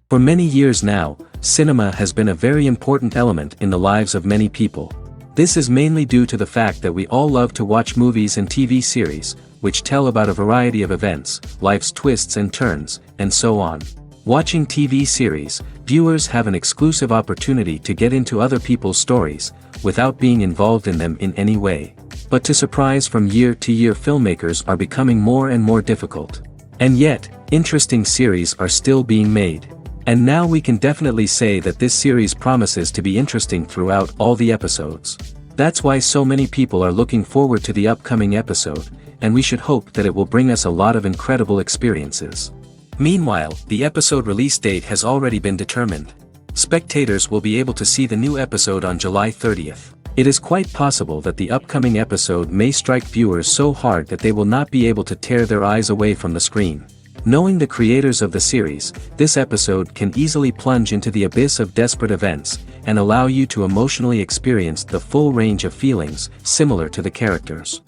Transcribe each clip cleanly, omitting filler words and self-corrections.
For many years now, cinema has been a very important element in the lives of many people. This is mainly due to the fact that we all love to watch movies and TV series, which tell about a variety of events, life's twists and turns, and so on. Watching TV series, viewers have an exclusive opportunity to get into other people's stories, without being involved in them in any way. But to surprise from year to year, filmmakers are becoming more and more difficult. And yet, interesting series are still being made. And now we can definitely say that this series promises to be interesting throughout all the episodes. That's why so many people are looking forward to the upcoming episode, and we should hope that it will bring us a lot of incredible experiences. Meanwhile, the episode release date has already been determined. Spectators will be able to see the new episode on July 30th. It is quite possible that the upcoming episode may strike viewers so hard that they will not be able to tear their eyes away from the screen. Knowing the creators of the series, this episode can easily plunge into the abyss of desperate events, and allow you to emotionally experience the full range of feelings, similar to the characters.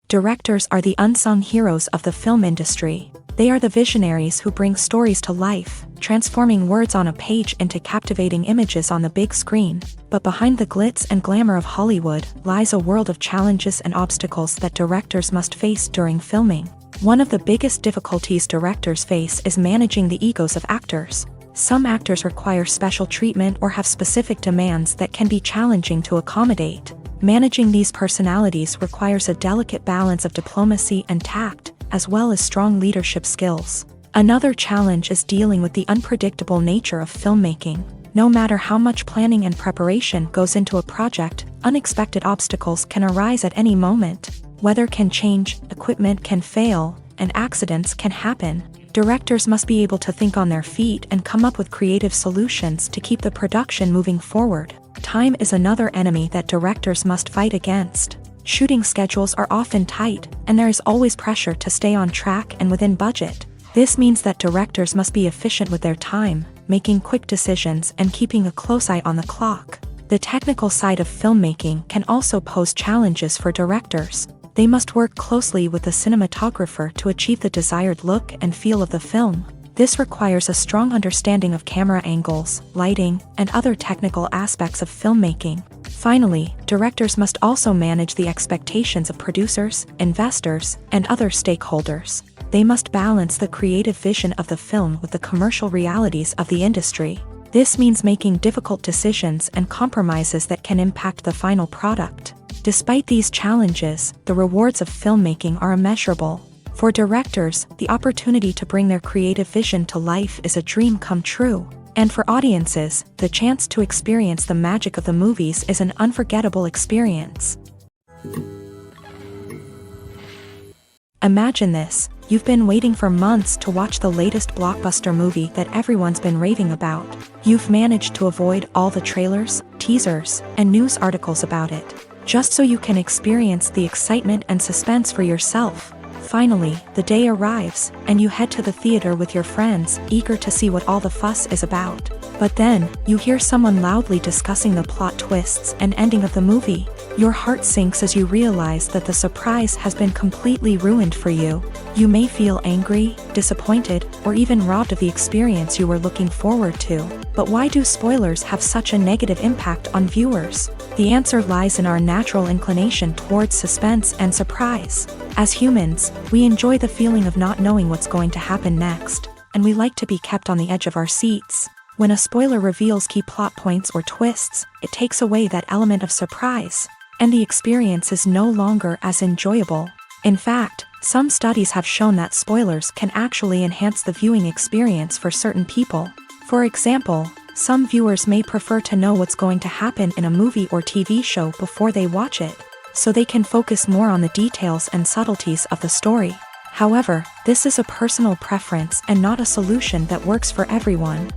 Directors are the unsung heroes of the film industry. They are the visionaries who bring stories to life, transforming words on a page into captivating images on the big screen. But behind the glitz and glamour of Hollywood lies a world of challenges and obstacles that directors must face during filming. One of the biggest difficulties directors face is managing the egos of actors. Some actors require special treatment or have specific demands that can be challenging to accommodate. Managing these personalities requires a delicate balance of diplomacy and tact, as well as strong leadership skills. Another challenge is dealing with the unpredictable nature of filmmaking. No matter how much planning and preparation goes into a project, unexpected obstacles can arise at any moment. Weather can change, equipment can fail, and accidents can happen. Directors must be able to think on their feet and come up with creative solutions to keep the production moving forward. Time is another enemy that directors must fight against. Shooting schedules are often tight, and there is always pressure to stay on track and within budget. This means that directors must be efficient with their time, making quick decisions and keeping a close eye on the clock. The technical side of filmmaking can also pose challenges for directors. They must work closely with the cinematographer to achieve the desired look and feel of the film. This requires a strong understanding of camera angles, lighting, and other technical aspects of filmmaking. Finally, directors must also manage the expectations of producers, investors, and other stakeholders. They must balance the creative vision of the film with the commercial realities of the industry. This means making difficult decisions and compromises that can impact the final product. Despite these challenges, the rewards of filmmaking are immeasurable. For directors, the opportunity to bring their creative vision to life is a dream come true. And for audiences, the chance to experience the magic of the movies is an unforgettable experience. Imagine this: you've been waiting for months to watch the latest blockbuster movie that everyone's been raving about. You've managed to avoid all the trailers, teasers, and news articles about it, just so you can experience the excitement and suspense for yourself. Finally, the day arrives, and you head to the theater with your friends, eager to see what all the fuss is about. But then, you hear someone loudly discussing the plot twists and ending of the movie. Your heart sinks as you realize that the surprise has been completely ruined for you. You may feel angry, disappointed, or even robbed of the experience you were looking forward to. But why do spoilers have such a negative impact on viewers? The answer lies in our natural inclination towards suspense and surprise. As humans, we enjoy the feeling of not knowing what's going to happen next, and we like to be kept on the edge of our seats. When a spoiler reveals key plot points or twists, it takes away that element of surprise, and the experience is no longer as enjoyable. In fact, some studies have shown that spoilers can actually enhance the viewing experience for certain people. For example, some viewers may prefer to know what's going to happen in a movie or TV show before they watch it, so they can focus more on the details and subtleties of the story. However, this is a personal preference and not a solution that works for everyone.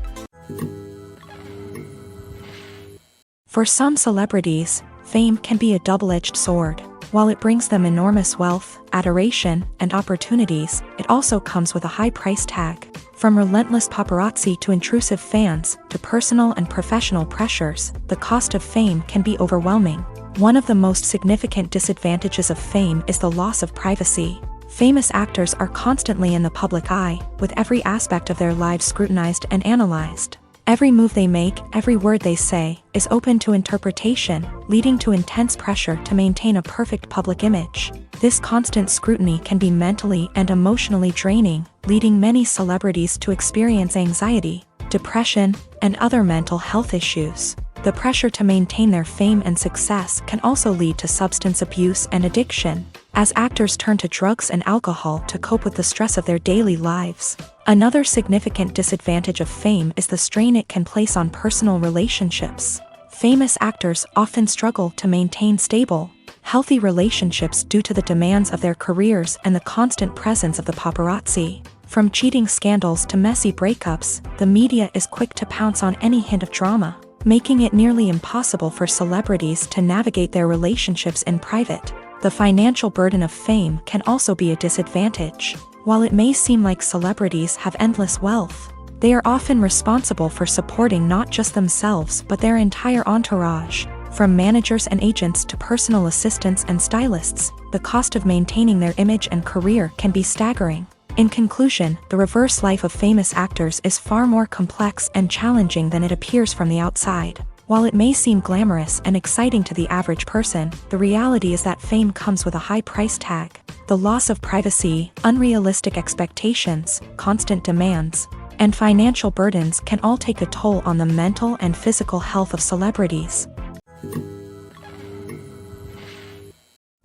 For some celebrities, fame can be a double-edged sword. While it brings them enormous wealth, adoration, and opportunities, it also comes with a high price tag. From relentless paparazzi to intrusive fans, to personal and professional pressures, the cost of fame can be overwhelming. One of the most significant disadvantages of fame is the loss of privacy. Famous actors are constantly in the public eye, with every aspect of their lives scrutinized and analyzed. Every move they make, every word they say, is open to interpretation, leading to intense pressure to maintain a perfect public image. This constant scrutiny can be mentally and emotionally draining, leading many celebrities to experience anxiety, depression, and other mental health issues. The pressure to maintain their fame and success can also lead to substance abuse and addiction, as actors turn to drugs and alcohol to cope with the stress of their daily lives. Another significant disadvantage of fame is the strain it can place on personal relationships. Famous actors often struggle to maintain stable, healthy relationships due to the demands of their careers and the constant presence of the paparazzi. From cheating scandals to messy breakups, the media is quick to pounce on any hint of drama, making it nearly impossible for celebrities to navigate their relationships in private. The financial burden of fame can also be a disadvantage. While it may seem like celebrities have endless wealth, they are often responsible for supporting not just themselves but their entire entourage. From managers and agents to personal assistants and stylists, the cost of maintaining their image and career can be staggering. In conclusion, the reverse life of famous actors is far more complex and challenging than it appears from the outside. While it may seem glamorous and exciting to the average person, the reality is that fame comes with a high price tag. The loss of privacy, unrealistic expectations, constant demands, and financial burdens can all take a toll on the mental and physical health of celebrities.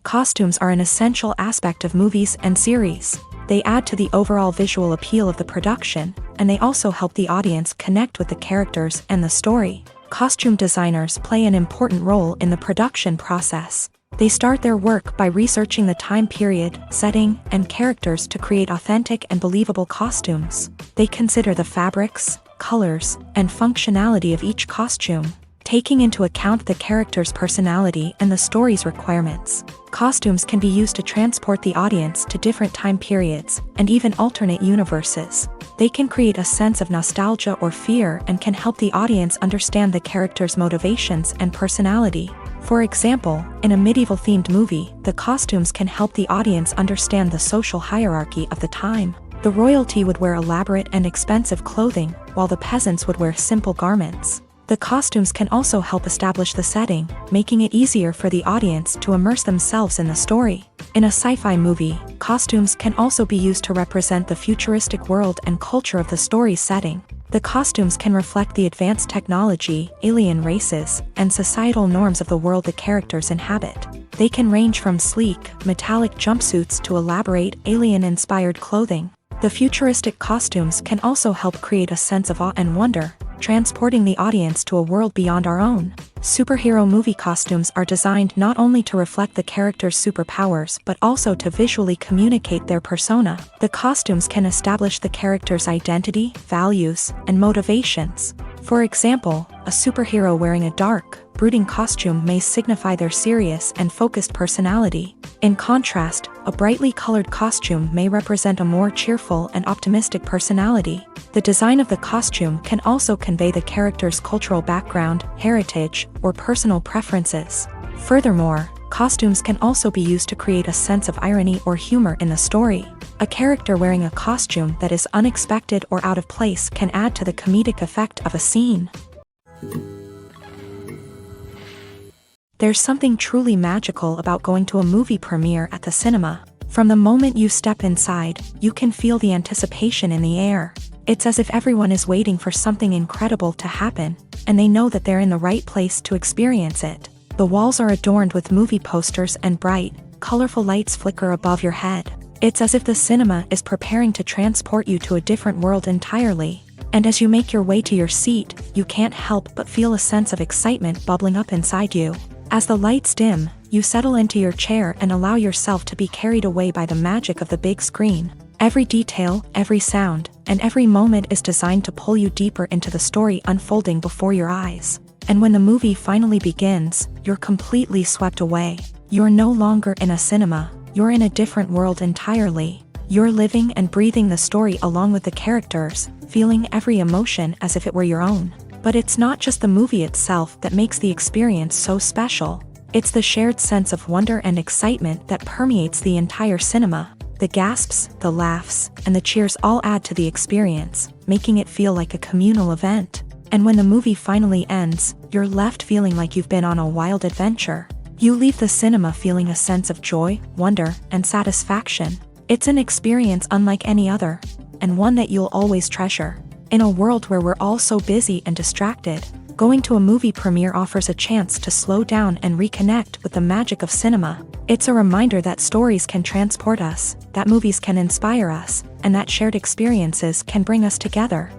Costumes are an essential aspect of movies and series. They add to the overall visual appeal of the production, and they also help the audience connect with the characters and the story. Costume designers play an important role in the production process. They start their work by researching the time period, setting, and characters to create authentic and believable costumes. They consider the fabrics, colors, and functionality of each costume, taking into account the character's personality and the story's requirements. Costumes can be used to transport the audience to different time periods, and even alternate universes. They can create a sense of nostalgia or fear and can help the audience understand the character's motivations and personality. For example, in a medieval-themed movie, the costumes can help the audience understand the social hierarchy of the time. The royalty would wear elaborate and expensive clothing, while the peasants would wear simple garments. The costumes can also help establish the setting, making it easier for the audience to immerse themselves in the story. In a sci-fi movie, costumes can also be used to represent the futuristic world and culture of the story's setting. The costumes can reflect the advanced technology, alien races, and societal norms of the world the characters inhabit. They can range from sleek, metallic jumpsuits to elaborate, alien-inspired clothing. The futuristic costumes can also help create a sense of awe and wonder, transporting the audience to a world beyond our own. Superhero movie costumes are designed not only to reflect the character's superpowers but also to visually communicate their persona. The costumes can establish the character's identity, values, and motivations. For example, a superhero wearing a dark, brooding costume may signify their serious and focused personality. In contrast, a brightly colored costume may represent a more cheerful and optimistic personality. The design of the costume can also convey the character's cultural background, heritage, or personal preferences. Furthermore, costumes can also be used to create a sense of irony or humor in the story. A character wearing a costume that is unexpected or out of place can add to the comedic effect of a scene. There's something truly magical about going to a movie premiere at the cinema. From the moment you step inside, you can feel the anticipation in the air. It's as if everyone is waiting for something incredible to happen, and they know that they're in the right place to experience it. The walls are adorned with movie posters and bright, colorful lights flicker above your head. It's as if the cinema is preparing to transport you to a different world entirely. And as you make your way to your seat, you can't help but feel a sense of excitement bubbling up inside you. As the lights dim, you settle into your chair and allow yourself to be carried away by the magic of the big screen. Every detail, every sound, and every moment is designed to pull you deeper into the story unfolding before your eyes. And when the movie finally begins, you're completely swept away. You're no longer in a cinema, you're in a different world entirely. You're living and breathing the story along with the characters, feeling every emotion as if it were your own. But it's not just the movie itself that makes the experience so special. It's the shared sense of wonder and excitement that permeates the entire cinema. The gasps, the laughs, and the cheers all add to the experience, making it feel like a communal event. And when the movie finally ends, you're left feeling like you've been on a wild adventure. You leave the cinema feeling a sense of joy, wonder, and satisfaction. It's an experience unlike any other, and one that you'll always treasure. In a world where we're all so busy and distracted, going to a movie premiere offers a chance to slow down and reconnect with the magic of cinema. It's a reminder that stories can transport us, that movies can inspire us, and that shared experiences can bring us together.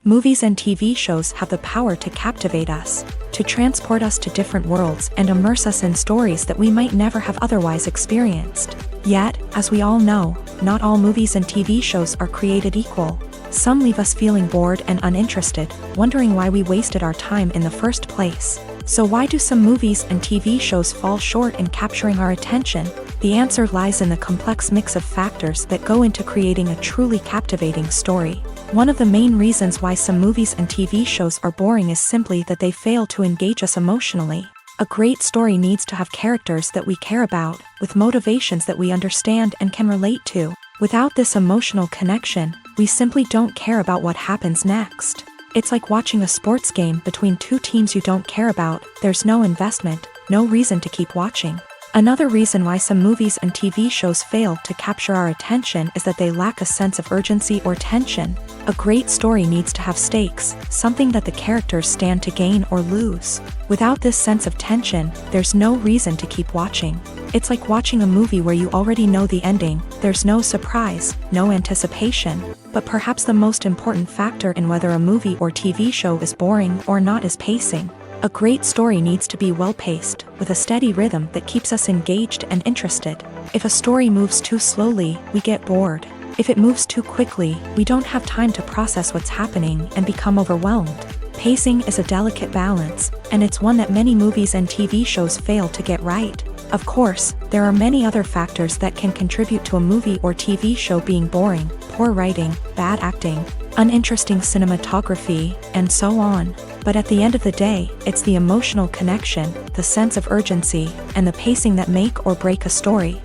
Movies and TV shows have the power to captivate us, to transport us to different worlds and immerse us in stories that we might never have otherwise experienced. Yet, as we all know, not all movies and TV shows are created equal. Some leave us feeling bored and uninterested, wondering why we wasted our time in the first place. So why do some movies and TV shows fall short in capturing our attention? The answer lies in the complex mix of factors that go into creating a truly captivating story. One of the main reasons why some movies and TV shows are boring is simply that they fail to engage us emotionally. A great story needs to have characters that we care about, with motivations that we understand and can relate to. Without this emotional connection, we simply don't care about what happens next. It's like watching a sports game between two teams you don't care about. There's no investment, no reason to keep watching. Another reason why some movies and TV shows fail to capture our attention is that they lack a sense of urgency or tension. A great story needs to have stakes, something that the characters stand to gain or lose. Without this sense of tension, there's no reason to keep watching. It's like watching a movie where you already know the ending. There's no surprise, no anticipation. But perhaps the most important factor in whether a movie or TV show is boring or not is pacing. A great story needs to be well-paced, with a steady rhythm that keeps us engaged and interested. If a story moves too slowly, we get bored. If it moves too quickly, we don't have time to process what's happening and become overwhelmed. Pacing is a delicate balance, and it's one that many movies and TV shows fail to get right. Of course, there are many other factors that can contribute to a movie or TV show being boring: poor writing, bad acting, uninteresting cinematography, and so on. But at the end of the day, it's the emotional connection, the sense of urgency, and the pacing that make or break a story.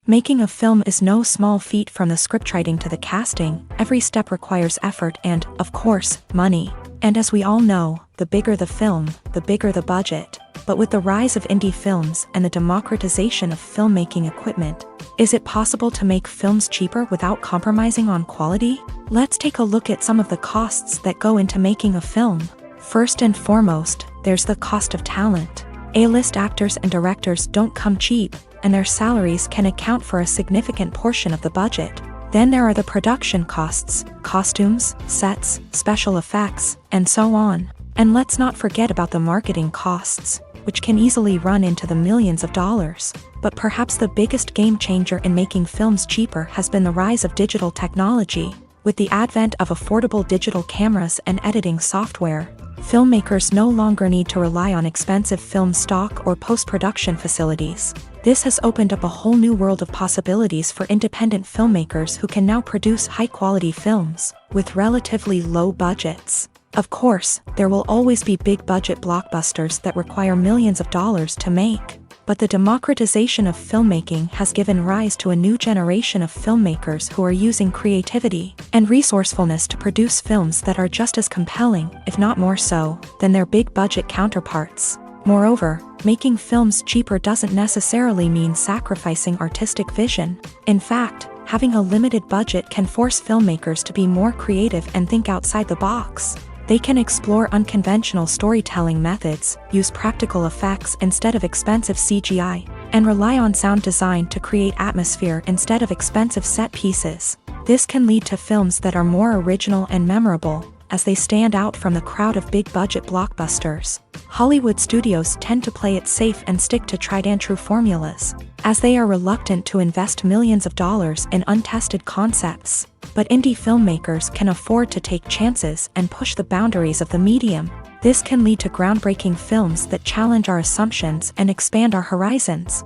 Making a film is no small feat. From the scriptwriting to the casting, every step requires effort and, of course, money. And as we all know, the bigger the film, the bigger the budget. But with the rise of indie films and the democratization of filmmaking equipment, is it possible to make films cheaper without compromising on quality? Let's take a look at some of the costs that go into making a film. First and foremost, there's the cost of talent. A-list actors and directors don't come cheap, and their salaries can account for a significant portion of the budget. Then there are the production costs, costumes, sets, special effects, and so on. And let's not forget about the marketing costs, which can easily run into the millions of dollars. But perhaps the biggest game changer in making films cheaper has been the rise of digital technology. With the advent of affordable digital cameras and editing software, filmmakers no longer need to rely on expensive film stock or post-production facilities. This has opened up a whole new world of possibilities for independent filmmakers who can now produce high-quality films with relatively low budgets. Of course, there will always be big-budget blockbusters that require millions of dollars to make. But the democratization of filmmaking has given rise to a new generation of filmmakers who are using creativity and resourcefulness to produce films that are just as compelling, if not more so, than their big-budget counterparts. Moreover, making films cheaper doesn't necessarily mean sacrificing artistic vision. In fact, having a limited budget can force filmmakers to be more creative and think outside the box. They can explore unconventional storytelling methods, use practical effects instead of expensive CGI, and rely on sound design to create atmosphere instead of expensive set pieces. This can lead to films that are more original and memorable, as they stand out from the crowd of big-budget blockbusters. Hollywood studios tend to play it safe and stick to tried-and-true formulas, as they are reluctant to invest millions of dollars in untested concepts. But indie filmmakers can afford to take chances and push the boundaries of the medium. This can lead to groundbreaking films that challenge our assumptions and expand our horizons.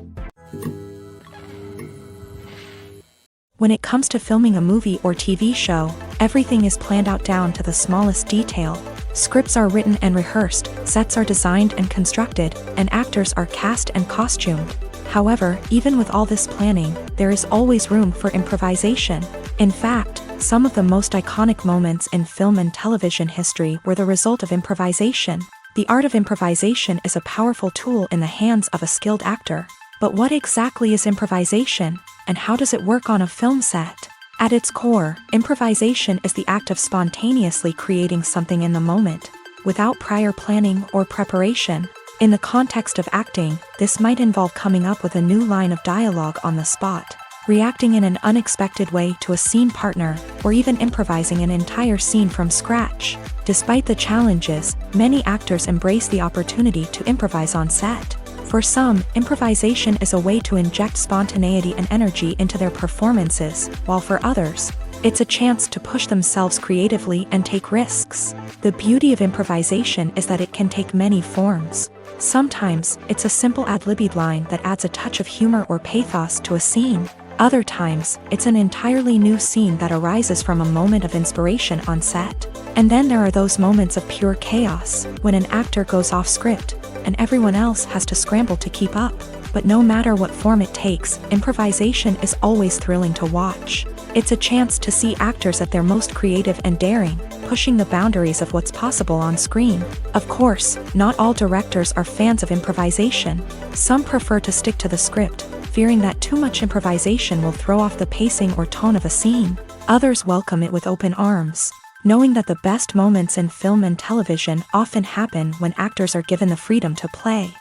When it comes to filming a movie or TV show, everything is planned out down to the smallest detail. Scripts are written and rehearsed, sets are designed and constructed, and actors are cast and costumed. However, even with all this planning, there is always room for improvisation. In fact, some of the most iconic moments in film and television history were the result of improvisation. The art of improvisation is a powerful tool in the hands of a skilled actor. But what exactly is improvisation, and how does it work on a film set? At its core, improvisation is the act of spontaneously creating something in the moment, without prior planning or preparation. In the context of acting, this might involve coming up with a new line of dialogue on the spot, reacting in an unexpected way to a scene partner, or even improvising an entire scene from scratch. Despite the challenges, many actors embrace the opportunity to improvise on set. For some, improvisation is a way to inject spontaneity and energy into their performances, while for others, it's a chance to push themselves creatively and take risks. The beauty of improvisation is that it can take many forms. Sometimes, it's a simple ad-libbed line that adds a touch of humor or pathos to a scene. Other times, it's an entirely new scene that arises from a moment of inspiration on set. And then there are those moments of pure chaos, when an actor goes off script, and everyone else has to scramble to keep up. But no matter what form it takes, improvisation is always thrilling to watch. It's a chance to see actors at their most creative and daring, pushing the boundaries of what's possible on screen. Of course, not all directors are fans of improvisation. Some prefer to stick to the script, fearing that too much improvisation will throw off the pacing or tone of a scene. Others welcome it with open arms, knowing that the best moments in film and television often happen when actors are given the freedom to play.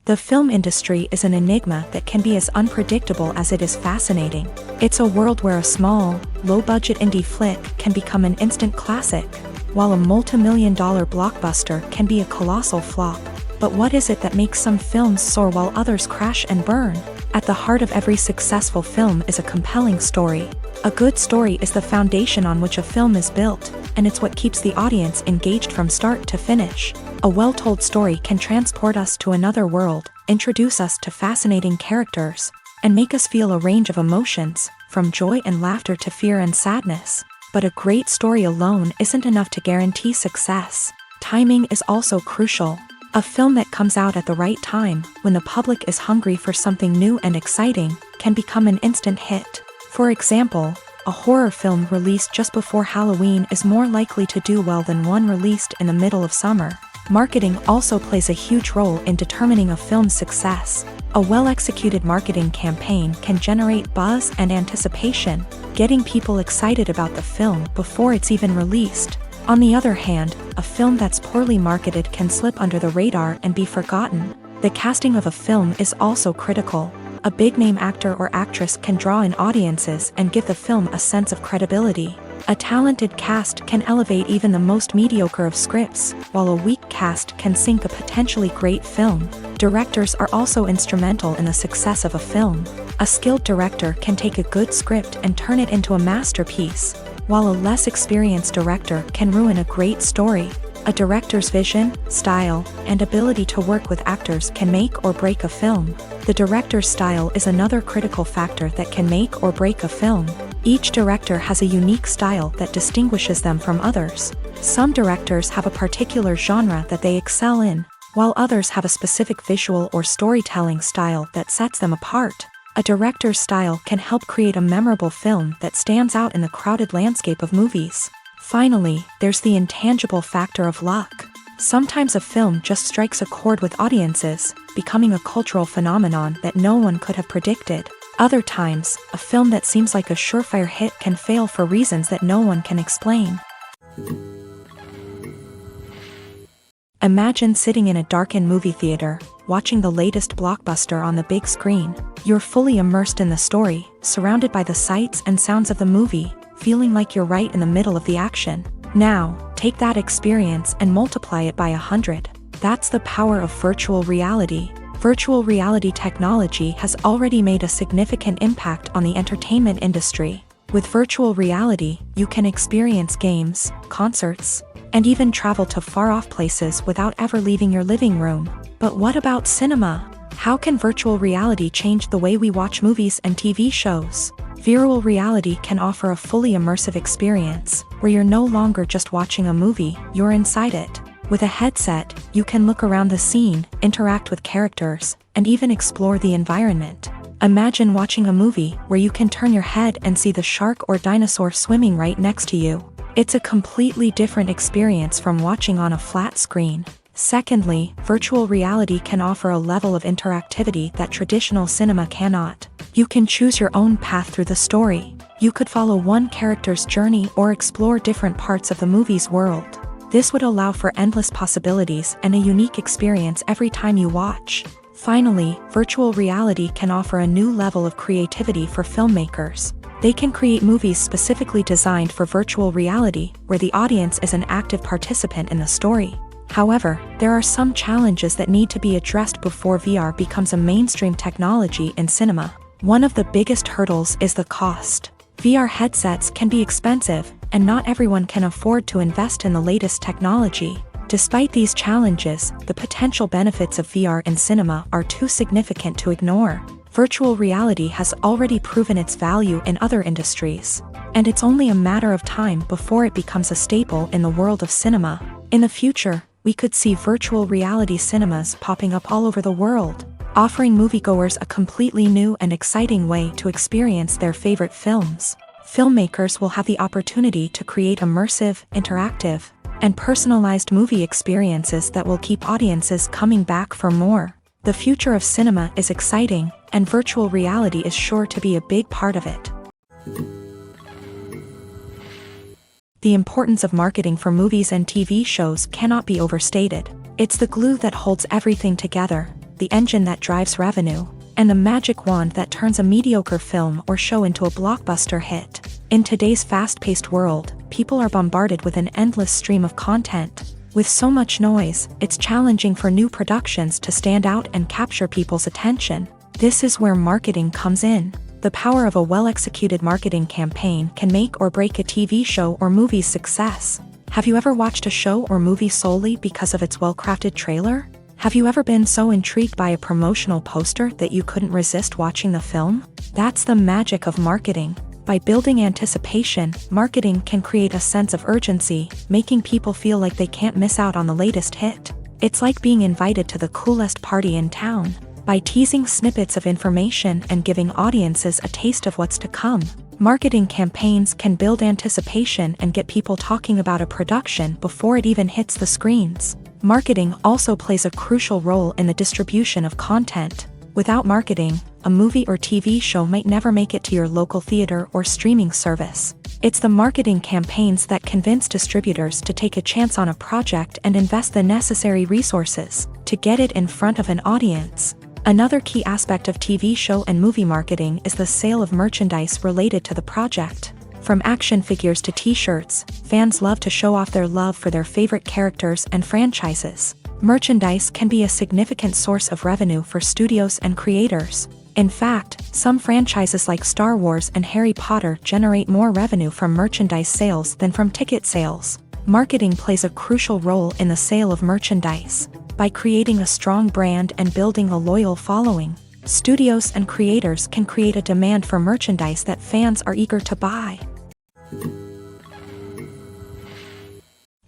The film industry is an enigma that can be as unpredictable as it is fascinating. It's a world where a small, low-budget indie flick can become an instant classic, while a multi-million-dollar blockbuster can be a colossal flop. But what is it that makes some films soar while others crash and burn? At the heart of every successful film is a compelling story. A good story is the foundation on which a film is built, and it's what keeps the audience engaged from start to finish. A well-told story can transport us to another world, introduce us to fascinating characters, and make us feel a range of emotions, from joy and laughter to fear and sadness. But a great story alone isn't enough to guarantee success. Timing is also crucial. A film that comes out at the right time, when the public is hungry for something new and exciting, can become an instant hit. For example, a horror film released just before Halloween is more likely to do well than one released in the middle of summer. Marketing also plays a huge role in determining a film's success. A well-executed marketing campaign can generate buzz and anticipation, getting people excited about the film before it's even released. On the other hand, a film that's poorly marketed can slip under the radar and be forgotten. The casting of a film is also critical. A big-name actor or actress can draw in audiences and give the film a sense of credibility. A talented cast can elevate even the most mediocre of scripts, while a weak cast can sink a potentially great film. Directors are also instrumental in the success of a film. A skilled director can take a good script and turn it into a masterpiece, while a less experienced director can ruin a great story. A director's vision, style, and ability to work with actors can make or break a film. The director's style is another critical factor that can make or break a film. Each director has a unique style that distinguishes them from others. Some directors have a particular genre that they excel in, while others have a specific visual or storytelling style that sets them apart. A director's style can help create a memorable film that stands out in the crowded landscape of movies. Finally, there's the intangible factor of luck. Sometimes a film just strikes a chord with audiences, becoming a cultural phenomenon that no one could have predicted. Other times, a film that seems like a surefire hit can fail for reasons that no one can explain. Imagine sitting in a darkened movie theater, watching the latest blockbuster on the big screen. You're fully immersed in the story, surrounded by the sights and sounds of the movie, feeling like you're right in the middle of the action. Now, take that experience and multiply it by 100. That's the power of virtual reality. Virtual reality technology has already made a significant impact on the entertainment industry. With virtual reality, you can experience games, concerts, and even travel to far-off places without ever leaving your living room. But what about cinema? How can virtual reality change the way we watch movies and TV shows? Virtual reality can offer a fully immersive experience, where you're no longer just watching a movie, you're inside it. With a headset, you can look around the scene, interact with characters, and even explore the environment. Imagine watching a movie where you can turn your head and see the shark or dinosaur swimming right next to you. It's a completely different experience from watching on a flat screen. Secondly, virtual reality can offer a level of interactivity that traditional cinema cannot. You can choose your own path through the story. You could follow one character's journey or explore different parts of the movie's world. This would allow for endless possibilities and a unique experience every time you watch. Finally, virtual reality can offer a new level of creativity for filmmakers. They can create movies specifically designed for virtual reality, where the audience is an active participant in the story. However, there are some challenges that need to be addressed before VR becomes a mainstream technology in cinema. One of the biggest hurdles is the cost. VR headsets can be expensive, and not everyone can afford to invest in the latest technology. Despite these challenges, the potential benefits of VR in cinema are too significant to ignore. Virtual reality has already proven its value in other industries, and it's only a matter of time before it becomes a staple in the world of cinema. In the future, we could see virtual reality cinemas popping up all over the world, offering moviegoers a completely new and exciting way to experience their favorite films. Filmmakers will have the opportunity to create immersive, interactive, and personalized movie experiences that will keep audiences coming back for more. The future of cinema is exciting, and virtual reality is sure to be a big part of it. The importance of marketing for movies and TV shows cannot be overstated. It's the glue that holds everything together, the engine that drives revenue, and the magic wand that turns a mediocre film or show into a blockbuster hit. In today's fast-paced world, people are bombarded with an endless stream of content. With so much noise, it's challenging for new productions to stand out and capture people's attention. This is where marketing comes in. The power of a well-executed marketing campaign can make or break a TV show or movie's success. Have you ever watched a show or movie solely because of its well-crafted trailer? Have you ever been so intrigued by a promotional poster that you couldn't resist watching the film? That's the magic of marketing. By building anticipation, marketing can create a sense of urgency, making people feel like they can't miss out on the latest hit. It's like being invited to the coolest party in town. By teasing snippets of information and giving audiences a taste of what's to come, marketing campaigns can build anticipation and get people talking about a production before it even hits the screens. Marketing also plays a crucial role in the distribution of content. Without marketing, a movie or TV show might never make it to your local theater or streaming service. It's the marketing campaigns that convince distributors to take a chance on a project and invest the necessary resources to get it in front of an audience. Another key aspect of TV show and movie marketing is the sale of merchandise related to the project. From action figures to t-shirts, fans love to show off their love for their favorite characters and franchises. Merchandise can be a significant source of revenue for studios and creators. In fact, some franchises like Star Wars and Harry Potter generate more revenue from merchandise sales than from ticket sales. Marketing plays a crucial role in the sale of merchandise. By creating a strong brand and building a loyal following, studios and creators can create a demand for merchandise that fans are eager to buy.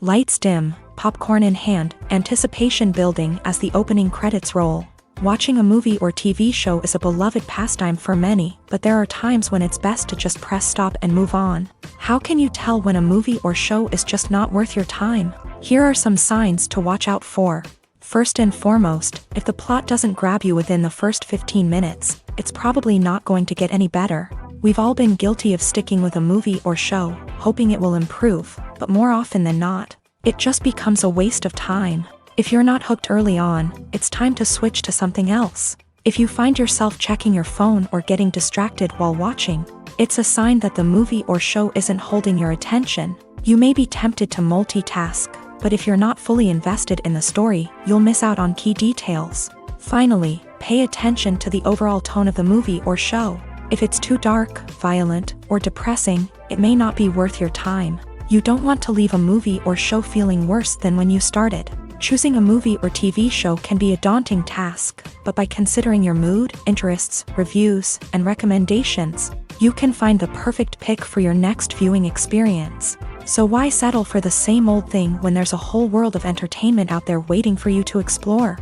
Lights dim, popcorn in hand, anticipation building as the opening credits roll. Watching a movie or TV show is a beloved pastime for many, but there are times when it's best to just press stop and move on. How can you tell when a movie or show is just not worth your time? Here are some signs to watch out for. First and foremost, if the plot doesn't grab you within the first 15 minutes, it's probably not going to get any better. We've all been guilty of sticking with a movie or show, hoping it will improve, but more often than not, it just becomes a waste of time. If you're not hooked early on, it's time to switch to something else. If you find yourself checking your phone or getting distracted while watching, it's a sign that the movie or show isn't holding your attention. You may be tempted to multitask, but if you're not fully invested in the story, you'll miss out on key details. Finally, pay attention to the overall tone of the movie or show. If it's too dark, violent, or depressing, it may not be worth your time. You don't want to leave a movie or show feeling worse than when you started. Choosing a movie or TV show can be a daunting task, but by considering your mood, interests, reviews, and recommendations, you can find the perfect pick for your next viewing experience. So why settle for the same old thing when there's a whole world of entertainment out there waiting for you to explore?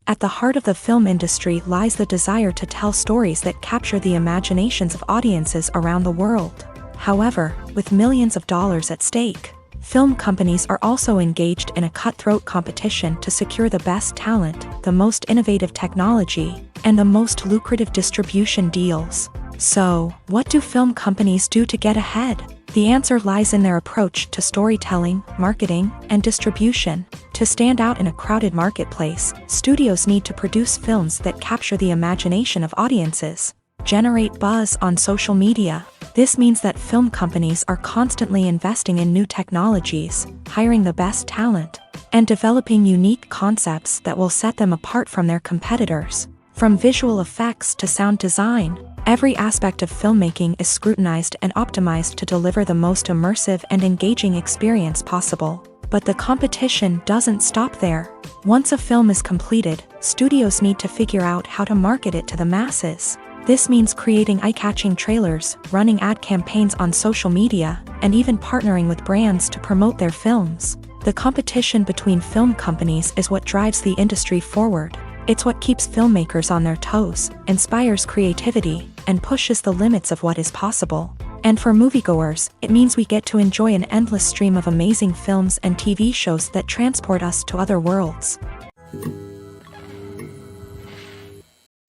At the heart of the film industry lies the desire to tell stories that capture the imaginations of audiences around the world. However, with millions of dollars at stake, film companies are also engaged in a cutthroat competition to secure the best talent, the most innovative technology, and the most lucrative distribution deals. So, what do film companies do to get ahead? The answer lies in their approach to storytelling, marketing, and distribution. To stand out in a crowded marketplace, studios need to produce films that capture the imagination of audiences, generate buzz on social media. This means that film companies are constantly investing in new technologies, hiring the best talent, and developing unique concepts that will set them apart from their competitors. From visual effects to sound design, every aspect of filmmaking is scrutinized and optimized to deliver the most immersive and engaging experience possible. But the competition doesn't stop there. Once a film is completed, studios need to figure out how to market it to the masses. This means creating eye-catching trailers, running ad campaigns on social media, and even partnering with brands to promote their films. The competition between film companies is what drives the industry forward. It's what keeps filmmakers on their toes, inspires creativity, and pushes the limits of what is possible. And for moviegoers, it means we get to enjoy an endless stream of amazing films and TV shows that transport us to other worlds.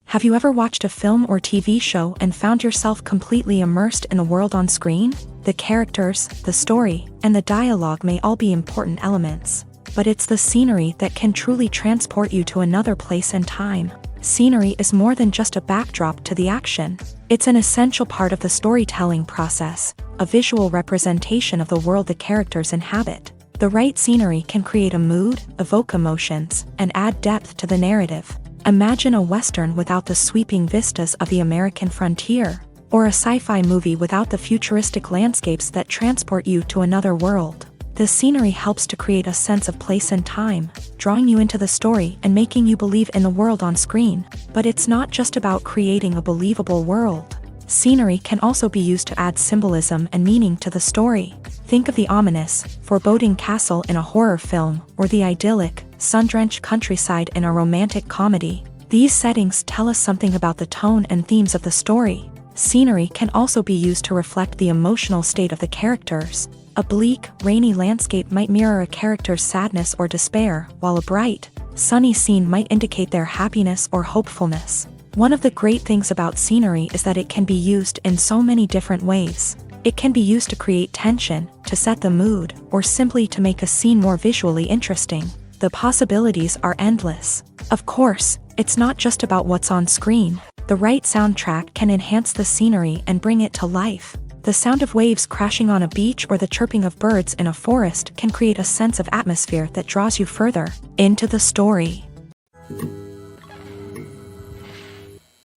Have you ever watched a film or TV show and found yourself completely immersed in the world on screen? The characters, the story, and the dialogue may all be important elements, but it's the scenery that can truly transport you to another place and time. Scenery is more than just a backdrop to the action. It's an essential part of the storytelling process, a visual representation of the world the characters inhabit. The right scenery can create a mood, evoke emotions, and add depth to the narrative. Imagine a Western without the sweeping vistas of the American frontier, or a sci-fi movie without the futuristic landscapes that transport you to another world. The scenery helps to create a sense of place and time, drawing you into the story and making you believe in the world on screen. But it's not just about creating a believable world. Scenery can also be used to add symbolism and meaning to the story. Think of the ominous, foreboding castle in a horror film, or the idyllic, sun-drenched countryside in a romantic comedy. These settings tell us something about the tone and themes of the story. Scenery can also be used to reflect the emotional state of the characters. A bleak, rainy landscape might mirror a character's sadness or despair, while a bright, sunny scene might indicate their happiness or hopefulness. One of the great things about scenery is that it can be used in so many different ways. It can be used to create tension, to set the mood, or simply to make a scene more visually interesting. The possibilities are endless. Of course, it's not just about what's on screen. The right soundtrack can enhance the scenery and bring it to life. The sound of waves crashing on a beach or the chirping of birds in a forest can create a sense of atmosphere that draws you further into the story.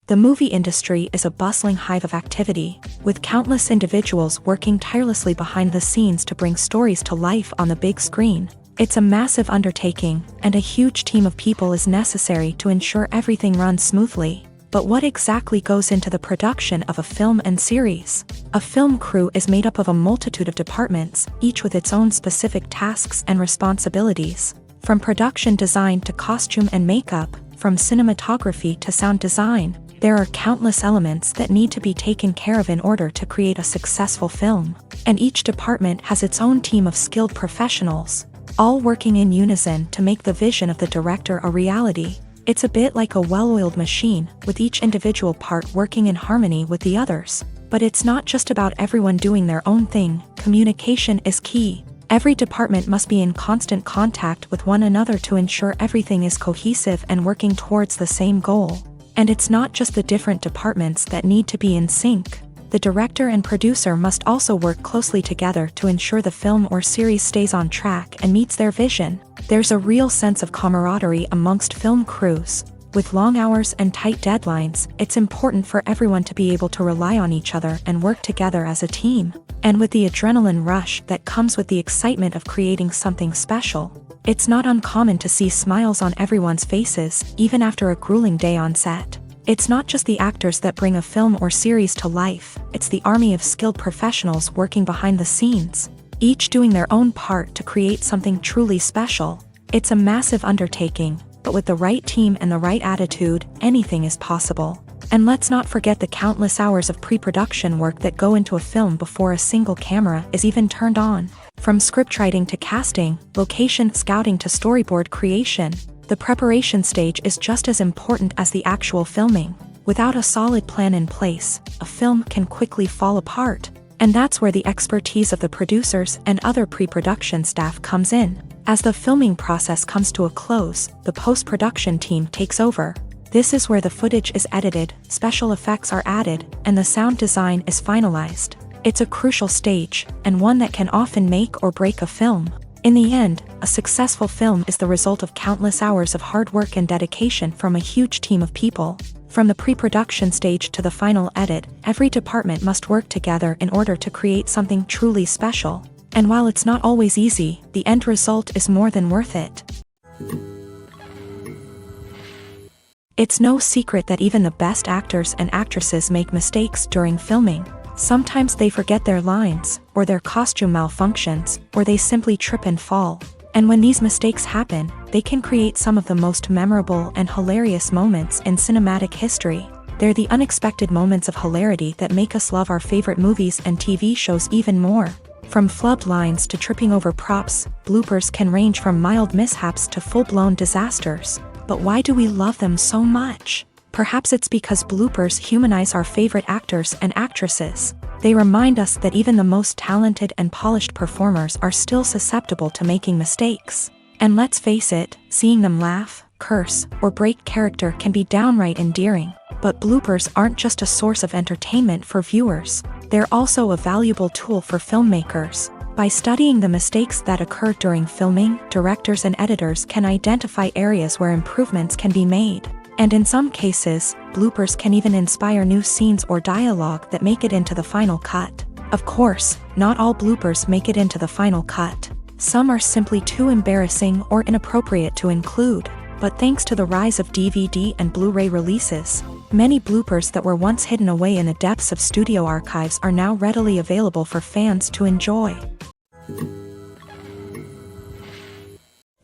The movie industry is a bustling hive of activity, with countless individuals working tirelessly behind the scenes to bring stories to life on the big screen. It's a massive undertaking, and a huge team of people is necessary to ensure everything runs smoothly. But what exactly goes into the production of a film and series? A film crew is made up of a multitude of departments, each with its own specific tasks and responsibilities. From production design to costume and makeup, from cinematography to sound design, there are countless elements that need to be taken care of in order to create a successful film. And each department has its own team of skilled professionals, all working in unison to make the vision of the director a reality. It's a bit like a well-oiled machine, with each individual part working in harmony with the others. But it's not just about everyone doing their own thing. Communication is key. Every department must be in constant contact with one another to ensure everything is cohesive and working towards the same goal. And it's not just the different departments that need to be in sync. The director and producer must also work closely together to ensure the film or series stays on track and meets their vision. There's a real sense of camaraderie amongst film crews. With long hours and tight deadlines, it's important for everyone to be able to rely on each other and work together as a team. And with the adrenaline rush that comes with the excitement of creating something special, it's not uncommon to see smiles on everyone's faces, even after a grueling day on set. It's not just the actors that bring a film or series to life, it's the army of skilled professionals working behind the scenes, each doing their own part to create something truly special. It's a massive undertaking, but with the right team and the right attitude, anything is possible. And let's not forget the countless hours of pre-production work that go into a film before a single camera is even turned on. From scriptwriting to casting, location scouting to storyboard creation, the preparation stage is just as important as the actual filming. Without a solid plan in place, a film can quickly fall apart. And that's where the expertise of the producers and other pre-production staff comes in. As the filming process comes to a close, the post-production team takes over. This is where the footage is edited, special effects are added, and the sound design is finalized. It's a crucial stage, and one that can often make or break a film. In the end, a successful film is the result of countless hours of hard work and dedication from a huge team of people. From the pre-production stage to the final edit, every department must work together in order to create something truly special. And while it's not always easy, the end result is more than worth it. It's no secret that even the best actors and actresses make mistakes during filming. Sometimes they forget their lines, or their costume malfunctions, or they simply trip and fall. And when these mistakes happen, they can create some of the most memorable and hilarious moments in cinematic history. They're the unexpected moments of hilarity that make us love our favorite movies and TV shows even more. From flubbed lines to tripping over props, bloopers can range from mild mishaps to full-blown disasters. But why do we love them so much? Perhaps it's because bloopers humanize our favorite actors and actresses. They remind us that even the most talented and polished performers are still susceptible to making mistakes. And let's face it, seeing them laugh, curse, or break character can be downright endearing. But bloopers aren't just a source of entertainment for viewers. They're also a valuable tool for filmmakers. By studying the mistakes that occur during filming, directors and editors can identify areas where improvements can be made. And in some cases, bloopers can even inspire new scenes or dialogue that make it into the final cut. Of course, not all bloopers make it into the final cut. Some are simply too embarrassing or inappropriate to include. But thanks to the rise of DVD and Blu-ray releases, many bloopers that were once hidden away in the depths of studio archives are now readily available for fans to enjoy.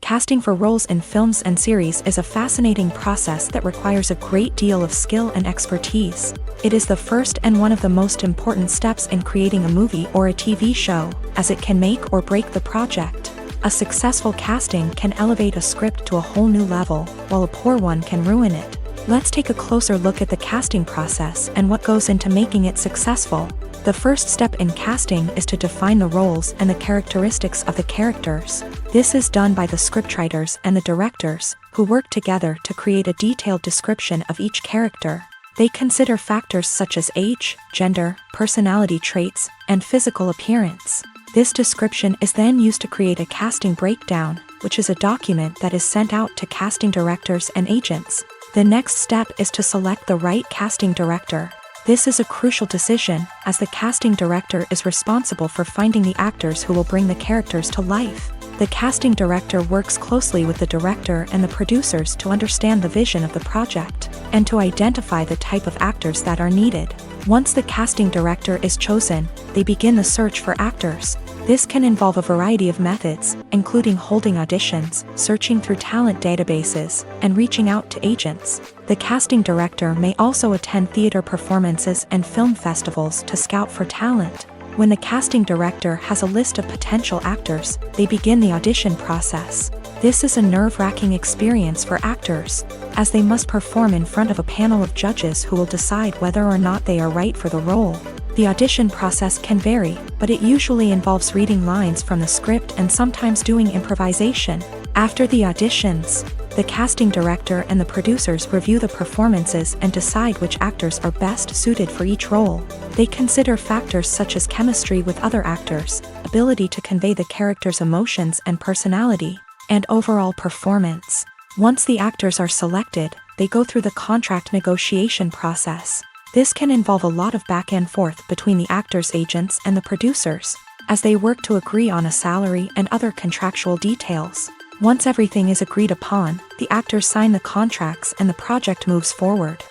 Casting for roles in films and series is a fascinating process that requires a great deal of skill and expertise. It is the first and one of the most important steps in creating a movie or a TV show, as it can make or break the project. A successful casting can elevate a script to a whole new level, while a poor one can ruin it. Let's take a closer look at the casting process and what goes into making it successful. The first step in casting is to define the roles and the characteristics of the characters. This is done by the scriptwriters and the directors, who work together to create a detailed description of each character. They consider factors such as age, gender, personality traits, and physical appearance. This description is then used to create a casting breakdown, which is a document that is sent out to casting directors and agents. The next step is to select the right casting director. This is a crucial decision, as the casting director is responsible for finding the actors who will bring the characters to life. The casting director works closely with the director and the producers to understand the vision of the project, and to identify the type of actors that are needed. Once the casting director is chosen, they begin the search for actors. This can involve a variety of methods, including holding auditions, searching through talent databases, and reaching out to agents. The casting director may also attend theater performances and film festivals to scout for talent. When the casting director has a list of potential actors, they begin the audition process. This is a nerve-wracking experience for actors, as they must perform in front of a panel of judges who will decide whether or not they are right for the role. The audition process can vary, but it usually involves reading lines from the script and sometimes doing improvisation. After the auditions, the casting director and the producers review the performances and decide which actors are best suited for each role. They consider factors such as chemistry with other actors, ability to convey the character's emotions and personality, and overall performance. Once the actors are selected, they go through the contract negotiation process. This can involve a lot of back and forth between the actors' agents and the producers, as they work to agree on a salary and other contractual details. Once everything is agreed upon, the actors sign the contracts and the project moves forward.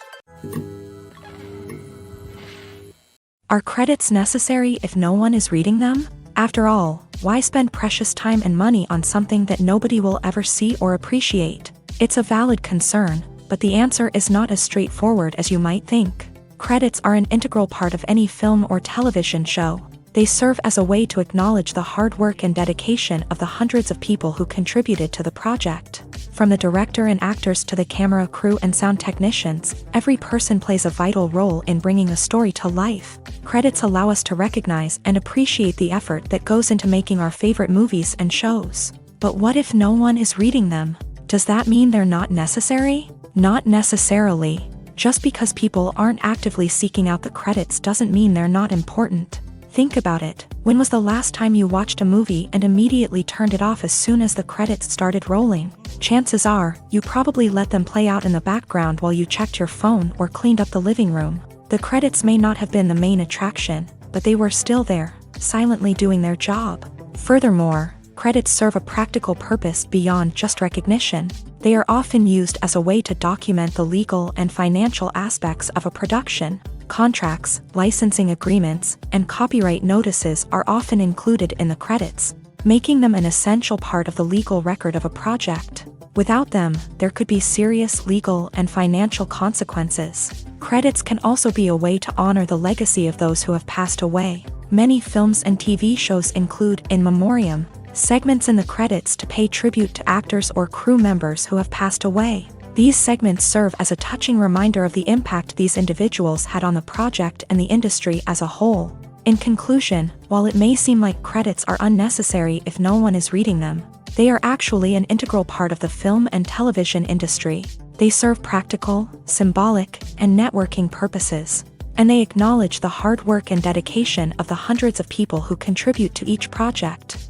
Are credits necessary if no one is reading them? After all, why spend precious time and money on something that nobody will ever see or appreciate? It's a valid concern, but the answer is not as straightforward as you might think. Credits are an integral part of any film or television show. They serve as a way to acknowledge the hard work and dedication of the hundreds of people who contributed to the project. From the director and actors to the camera crew and sound technicians, every person plays a vital role in bringing a story to life. Credits allow us to recognize and appreciate the effort that goes into making our favorite movies and shows. But what if no one is reading them? Does that mean they're not necessary? Not necessarily. Just because people aren't actively seeking out the credits doesn't mean they're not important. Think about it. When was the last time you watched a movie and immediately turned it off as soon as the credits started rolling? Chances are, you probably let them play out in the background while you checked your phone or cleaned up the living room. The credits may not have been the main attraction, but they were still there, silently doing their job. Furthermore, credits serve a practical purpose beyond just recognition. They are often used as a way to document the legal and financial aspects of a production. Contracts, licensing agreements, and copyright notices are often included in the credits, making them an essential part of the legal record of a project. Without them, there could be serious legal and financial consequences. Credits can also be a way to honor the legacy of those who have passed away. Many films and TV shows include in memoriam segments in the credits to pay tribute to actors or crew members who have passed away. These segments serve as a touching reminder of the impact these individuals had on the project and the industry as a whole. In conclusion, while it may seem like credits are unnecessary if no one is reading them, they are actually an integral part of the film and television industry. They serve practical, symbolic, and networking purposes, and they acknowledge the hard work and dedication of the hundreds of people who contribute to each project.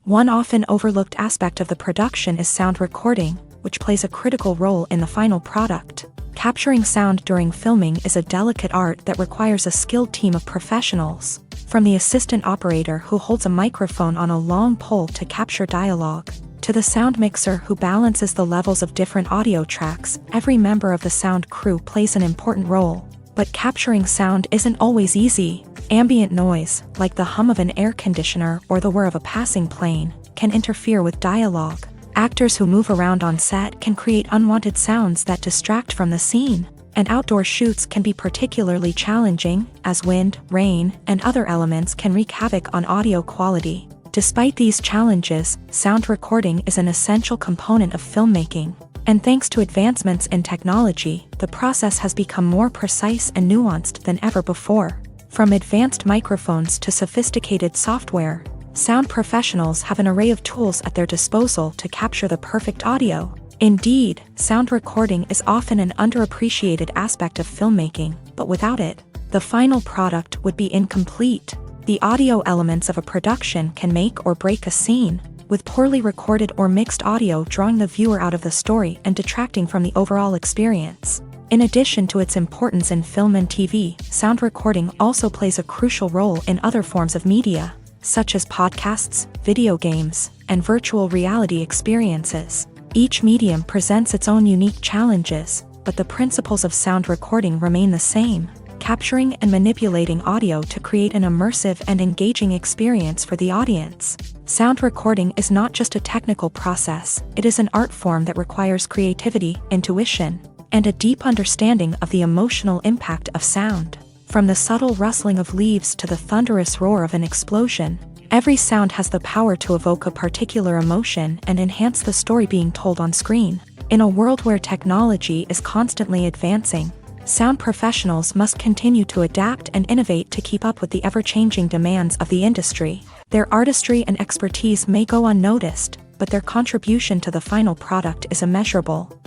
One often overlooked aspect of the production is sound recording, which plays a critical role in the final product. Capturing sound during filming is a delicate art that requires a skilled team of professionals. From the assistant operator who holds a microphone on a long pole to capture dialogue, to the sound mixer who balances the levels of different audio tracks, every member of the sound crew plays an important role. But capturing sound isn't always easy. Ambient noise, like the hum of an air conditioner or the whir of a passing plane, can interfere with dialogue. Actors who move around on set can create unwanted sounds that distract from the scene. And outdoor shoots can be particularly challenging, as wind, rain, and other elements can wreak havoc on audio quality. Despite these challenges, sound recording is an essential component of filmmaking. And thanks to advancements in technology, the process has become more precise and nuanced than ever before. From advanced microphones to sophisticated software, sound professionals have an array of tools at their disposal to capture the perfect audio. Indeed, sound recording is often an underappreciated aspect of filmmaking, but without it, the final product would be incomplete. The audio elements of a production can make or break a scene, with poorly recorded or mixed audio drawing the viewer out of the story and detracting from the overall experience. In addition to its importance in film and TV, sound recording also plays a crucial role in other forms of media, such as podcasts, video games, and virtual reality experiences. Each medium presents its own unique challenges, but the principles of sound recording remain the same, capturing and manipulating audio to create an immersive and engaging experience for the audience. Sound recording is not just a technical process, it is an art form that requires creativity, intuition, and a deep understanding of the emotional impact of sound. From the subtle rustling of leaves to the thunderous roar of an explosion, every sound has the power to evoke a particular emotion and enhance the story being told on screen. In a world where technology is constantly advancing, sound professionals must continue to adapt and innovate to keep up with the ever-changing demands of the industry. Their artistry and expertise may go unnoticed, but their contribution to the final product is immeasurable.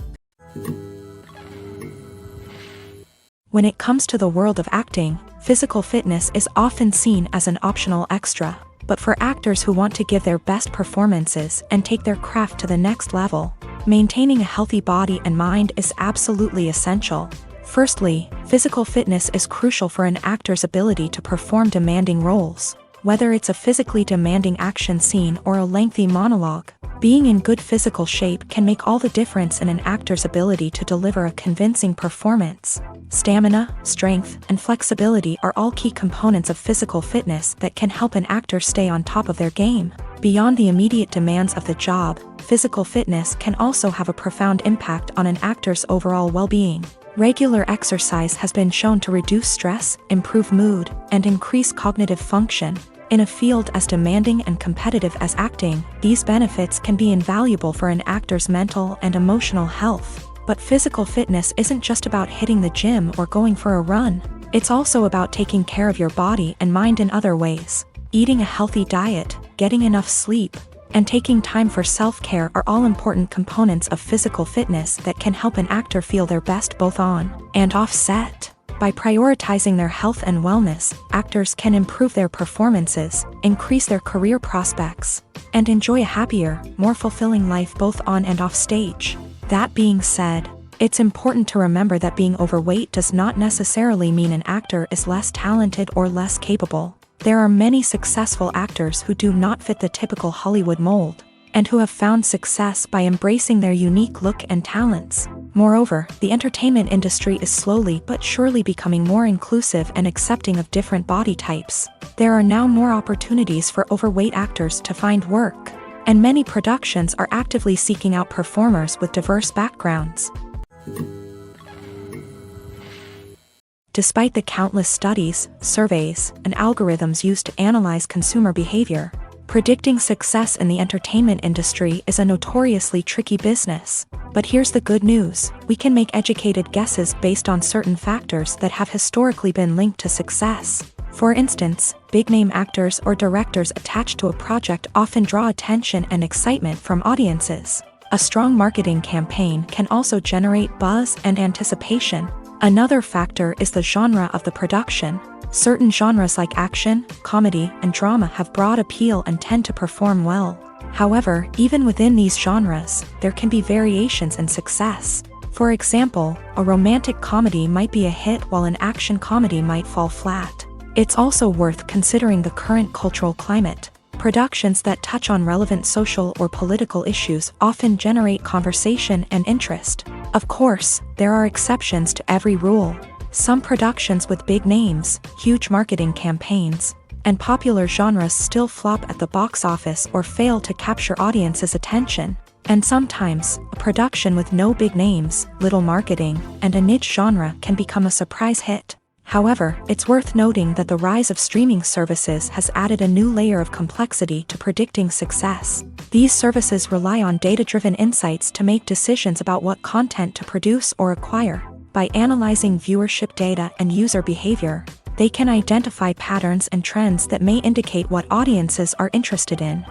When it comes to the world of acting, physical fitness is often seen as an optional extra. But for actors who want to give their best performances and take their craft to the next level, maintaining a healthy body and mind is absolutely essential. Firstly, physical fitness is crucial for an actor's ability to perform demanding roles. Whether it's a physically demanding action scene or a lengthy monologue, Being in good physical shape can make all the difference in an actor's ability to deliver a convincing performance. Stamina, strength, and flexibility are all key components of physical fitness that can help an actor stay on top of their game. Beyond the immediate demands of the job, physical fitness can also have a profound impact on an actor's overall well-being. Regular exercise has been shown to reduce stress, improve mood, and increase cognitive function. In a field as demanding and competitive as acting, these benefits can be invaluable for an actor's mental and emotional health. But physical fitness isn't just about hitting the gym or going for a run. It's also about taking care of your body and mind in other ways. Eating a healthy diet, getting enough sleep, and taking time for self-care are all important components of physical fitness that can help an actor feel their best both on and off set. By prioritizing their health and wellness, actors can improve their performances, increase their career prospects, and enjoy a happier, more fulfilling life both on and off stage. That being said, it's important to remember that being overweight does not necessarily mean an actor is less talented or less capable. There are many successful actors who do not fit the typical Hollywood mold, and who have found success by embracing their unique look and talents. Moreover, the entertainment industry is slowly but surely becoming more inclusive and accepting of different body types. There are now more opportunities for overweight actors to find work, and many productions are actively seeking out performers with diverse backgrounds. Despite the countless studies, surveys, and algorithms used to analyze consumer behavior, predicting success in the entertainment industry is a notoriously tricky business. But here's the good news: we can make educated guesses based on certain factors that have historically been linked to success. For instance, big-name actors or directors attached to a project often draw attention and excitement from audiences. A strong marketing campaign can also generate buzz and anticipation. Another factor is the genre of the production. Certain genres like action, comedy, and drama have broad appeal and tend to perform well. However, even within these genres, there can be variations in success. For example, a romantic comedy might be a hit while an action comedy might fall flat. It's also worth considering the current cultural climate. Productions that touch on relevant social or political issues often generate conversation and interest. Of course, there are exceptions to every rule. Some productions with big names, huge marketing campaigns, and popular genres still flop at the box office or fail to capture audiences' attention. And sometimes, a production with no big names, little marketing, and a niche genre can become a surprise hit. However, it's worth noting that the rise of streaming services has added a new layer of complexity to predicting success. These services rely on data-driven insights to make decisions about what content to produce or acquire. By analyzing viewership data and user behavior, they can identify patterns and trends that may indicate what audiences are interested in.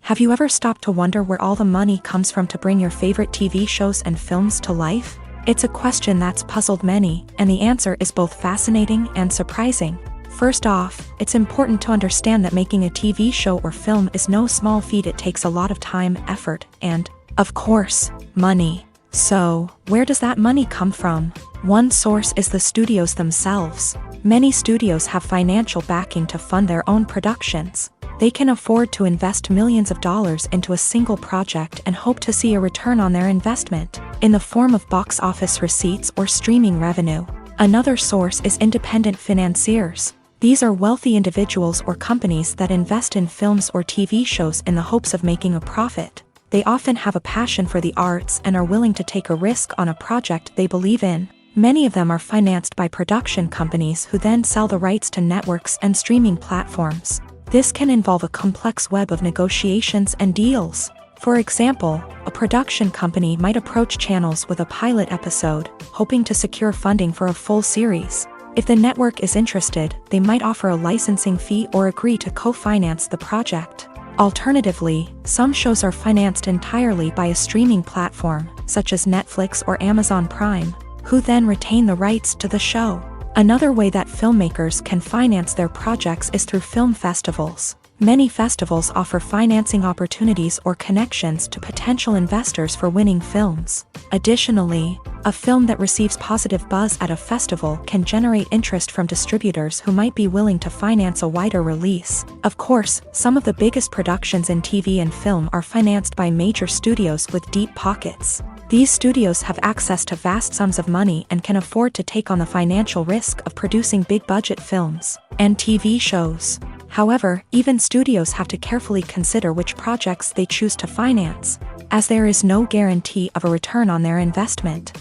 Have you ever stopped to wonder where all the money comes from to bring your favorite TV shows and films to life? It's a question that's puzzled many, and the answer is both fascinating and surprising. First off, it's important to understand that making a TV show or film is no small feat. It takes a lot of time, effort, and, of course, money. So, where does that money come from? One source is the studios themselves. Many studios have financial backing to fund their own productions. They can afford to invest millions of dollars into a single project and hope to see a return on their investment, in the form of box office receipts or streaming revenue. Another source is independent financiers. These are wealthy individuals or companies that invest in films or TV shows in the hopes of making a profit. They often have a passion for the arts and are willing to take a risk on a project they believe in. Many of them are financed by production companies who then sell the rights to networks and streaming platforms. This can involve a complex web of negotiations and deals. For example, a production company might approach channels with a pilot episode, hoping to secure funding for a full series. If the network is interested, they might offer a licensing fee or agree to co-finance the project. Alternatively, some shows are financed entirely by a streaming platform, such as Netflix or Amazon Prime, who then retain the rights to the show. Another way that filmmakers can finance their projects is through film festivals. Many festivals offer financing opportunities or connections to potential investors for winning films. Additionally, a film that receives positive buzz at a festival can generate interest from distributors who might be willing to finance a wider release. Of course, some of the biggest productions in TV and film are financed by major studios with deep pockets. These studios have access to vast sums of money and can afford to take on the financial risk of producing big-budget films and TV shows. However, even studios have to carefully consider which projects they choose to finance, as there is no guarantee of a return on their investment.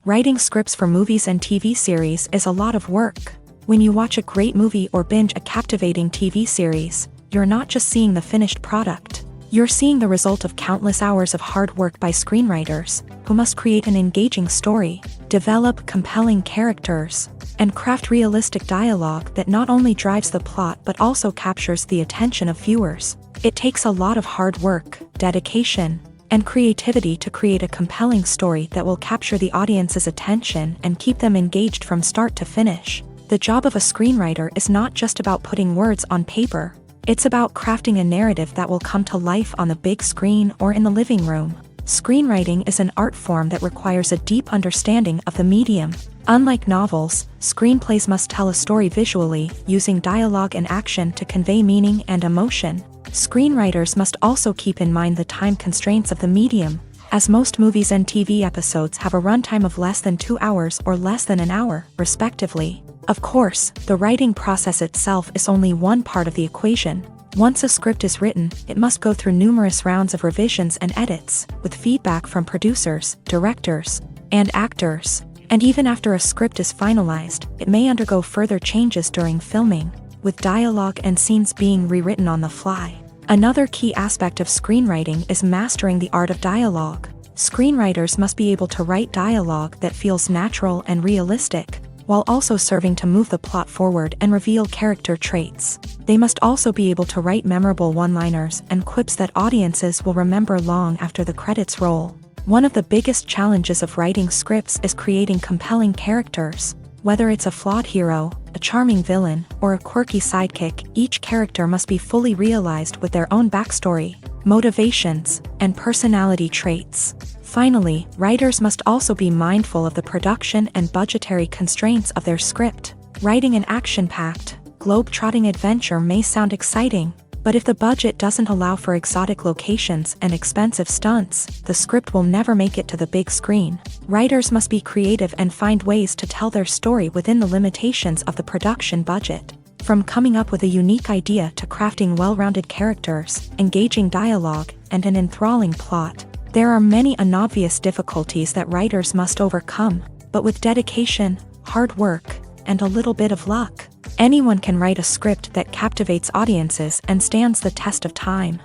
Writing scripts for movies and TV series is a lot of work. When you watch a great movie or binge a captivating TV series, you're not just seeing the finished product. You're seeing the result of countless hours of hard work by screenwriters, who must create an engaging story, develop compelling characters, and craft realistic dialogue that not only drives the plot but also captures the attention of viewers. It takes a lot of hard work, dedication, and creativity to create a compelling story that will capture the audience's attention and keep them engaged from start to finish. The job of a screenwriter is not just about putting words on paper. It's about crafting a narrative that will come to life on the big screen or in the living room. Screenwriting is an art form that requires a deep understanding of the medium. Unlike novels, screenplays must tell a story visually, using dialogue and action to convey meaning and emotion. Screenwriters must also keep in mind the time constraints of the medium, as most movies and TV episodes have a runtime of less than 2 hours or less than an hour, respectively. Of course, the writing process itself is only one part of the equation. Once a script is written, it must go through numerous rounds of revisions and edits, with feedback from producers, directors, and actors. And even after a script is finalized, it may undergo further changes during filming, with dialogue and scenes being rewritten on the fly. Another key aspect of screenwriting is mastering the art of dialogue. Screenwriters must be able to write dialogue that feels natural and realistic, while also serving to move the plot forward and reveal character traits. They must also be able to write memorable one-liners and quips that audiences will remember long after the credits roll. One of the biggest challenges of writing scripts is creating compelling characters. Whether it's a flawed hero, a charming villain, or a quirky sidekick, each character must be fully realized with their own backstory, motivations, and personality traits. Finally, writers must also be mindful of the production and budgetary constraints of their script. Writing an action-packed, globe-trotting adventure may sound exciting, but if the budget doesn't allow for exotic locations and expensive stunts, the script will never make it to the big screen. Writers must be creative and find ways to tell their story within the limitations of the production budget. From coming up with a unique idea to crafting well-rounded characters, engaging dialogue, and an enthralling plot, there are many unobvious difficulties that writers must overcome, but with dedication, hard work, and a little bit of luck, anyone can write a script that captivates audiences and stands the test of time.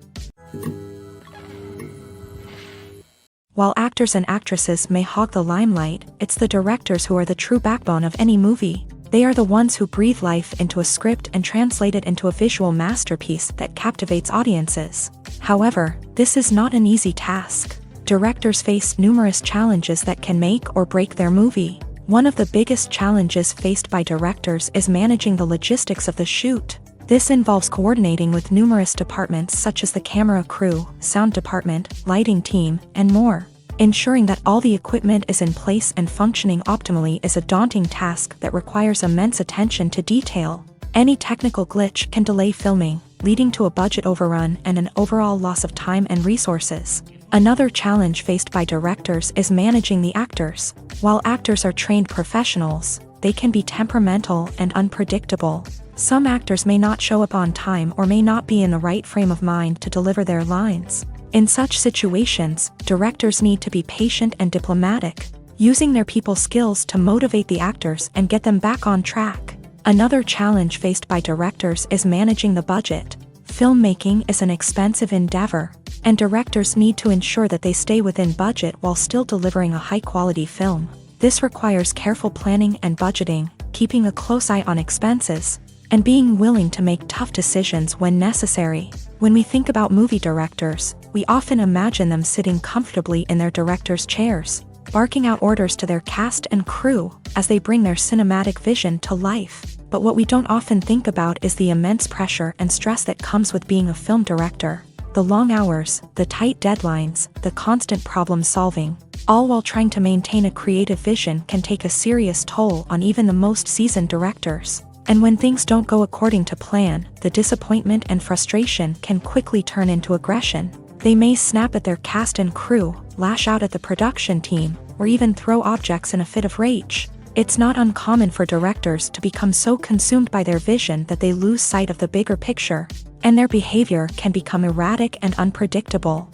While actors and actresses may hog the limelight, it's the directors who are the true backbone of any movie. They are the ones who breathe life into a script and translate it into a visual masterpiece that captivates audiences. However, this is not an easy task. Directors face numerous challenges that can make or break their movie. One of the biggest challenges faced by directors is managing the logistics of the shoot. This involves coordinating with numerous departments such as the camera crew, sound department, lighting team, and more. Ensuring that all the equipment is in place and functioning optimally is a daunting task that requires immense attention to detail. Any technical glitch can delay filming, leading to a budget overrun and an overall loss of time and resources. Another challenge faced by directors is managing the actors. While actors are trained professionals, they can be temperamental and unpredictable. Some actors may not show up on time or may not be in the right frame of mind to deliver their lines. In such situations, directors need to be patient and diplomatic, using their people skills to motivate the actors and get them back on track. Another challenge faced by directors is managing the budget. Filmmaking is an expensive endeavor, and directors need to ensure that they stay within budget while still delivering a high-quality film. This requires careful planning and budgeting, keeping a close eye on expenses, and being willing to make tough decisions when necessary. When we think about movie directors, we often imagine them sitting comfortably in their director's chairs, barking out orders to their cast and crew as they bring their cinematic vision to life. but what we don't often think about is the immense pressure and stress that comes with being a film director. The long hours, the tight deadlines, the constant problem solving, all while trying to maintain a creative vision can take a serious toll on even the most seasoned directors. And when things don't go according to plan, the disappointment and frustration can quickly turn into aggression. They may snap at their cast and crew, lash out at the production team, or even throw objects in a fit of rage. It's not uncommon for directors to become so consumed by their vision that they lose sight of the bigger picture, and their behavior can become erratic and unpredictable.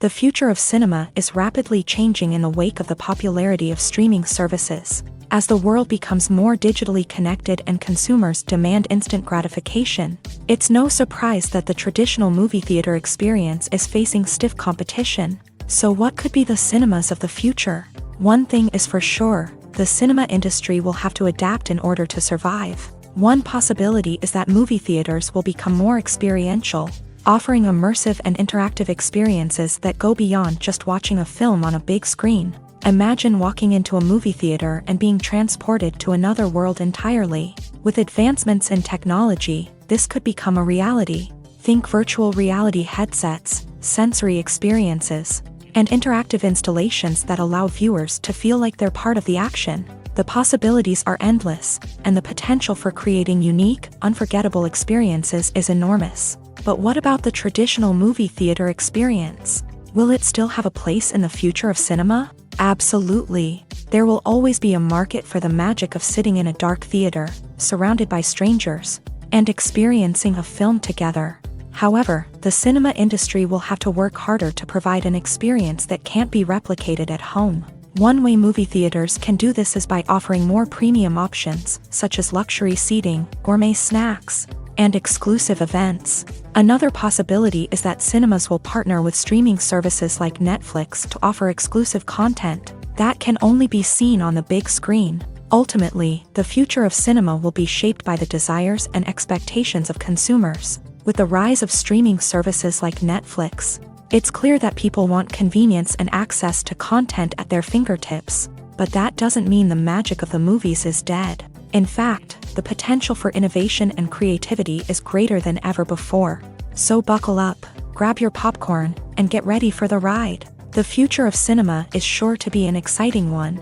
The future of cinema is rapidly changing in the wake of the popularity of streaming services. As the world becomes more digitally connected and consumers demand instant gratification, it's no surprise that the traditional movie theater experience is facing stiff competition. So what could be the cinemas of the future? One thing is for sure, the cinema industry will have to adapt in order to survive. One possibility is that movie theaters will become more experiential, offering immersive and interactive experiences that go beyond just watching a film on a big screen. Imagine walking into a movie theater and being transported to another world entirely. With advancements in technology, this could become a reality. Think virtual reality headsets, sensory experiences, and interactive installations that allow viewers to feel like they're part of the action. The possibilities are endless, and the potential for creating unique, unforgettable experiences is enormous. But what about the traditional movie theater experience? Will it still have a place in the future of cinema? Absolutely. There will always be a market for the magic of sitting in a dark theater, surrounded by strangers, and experiencing a film together. However, the cinema industry will have to work harder to provide an experience that can't be replicated at home. One way movie theaters can do this is by offering more premium options, such as luxury seating, gourmet snacks, and exclusive events. Another possibility is that cinemas will partner with streaming services like Netflix to offer exclusive content that can only be seen on the big screen. Ultimately, the future of cinema will be shaped by the desires and expectations of consumers. With the rise of streaming services like Netflix, it's clear that people want convenience and access to content at their fingertips. But that doesn't mean the magic of the movies is dead. In fact, the potential for innovation and creativity is greater than ever before. So buckle up, grab your popcorn, and get ready for the ride. The future of cinema is sure to be an exciting one.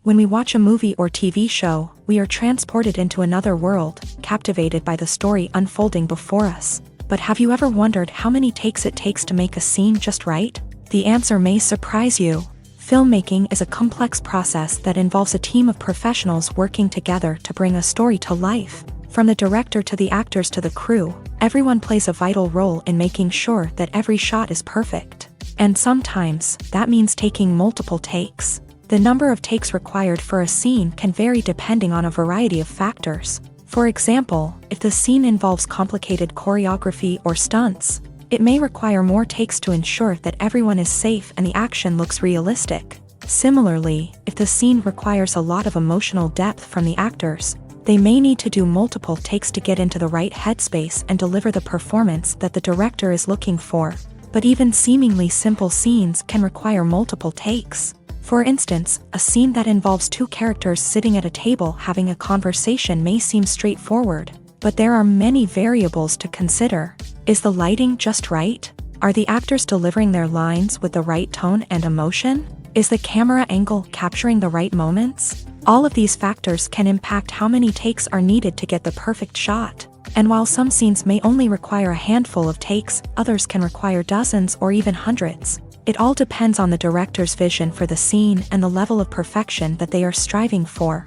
When we watch a movie or TV show, we are transported into another world, captivated by the story unfolding before us. But have you ever wondered how many takes it takes to make a scene just right? The answer may surprise you. Filmmaking is a complex process that involves a team of professionals working together to bring a story to life. From the director to the actors to the crew, everyone plays a vital role in making sure that every shot is perfect. And sometimes, that means taking multiple takes. The number of takes required for a scene can vary depending on a variety of factors. For example, if the scene involves complicated choreography or stunts, it may require more takes to ensure that everyone is safe and the action looks realistic. Similarly, if the scene requires a lot of emotional depth from the actors, they may need to do multiple takes to get into the right headspace and deliver the performance that the director is looking for. But even seemingly simple scenes can require multiple takes. For instance, a scene that involves two characters sitting at a table having a conversation may seem straightforward, but there are many variables to consider. Is the lighting just right? Are the actors delivering their lines with the right tone and emotion? Is the camera angle capturing the right moments? All of these factors can impact how many takes are needed to get the perfect shot. And while some scenes may only require a handful of takes, others can require dozens or even hundreds. It all depends on the director's vision for the scene and the level of perfection that they are striving for.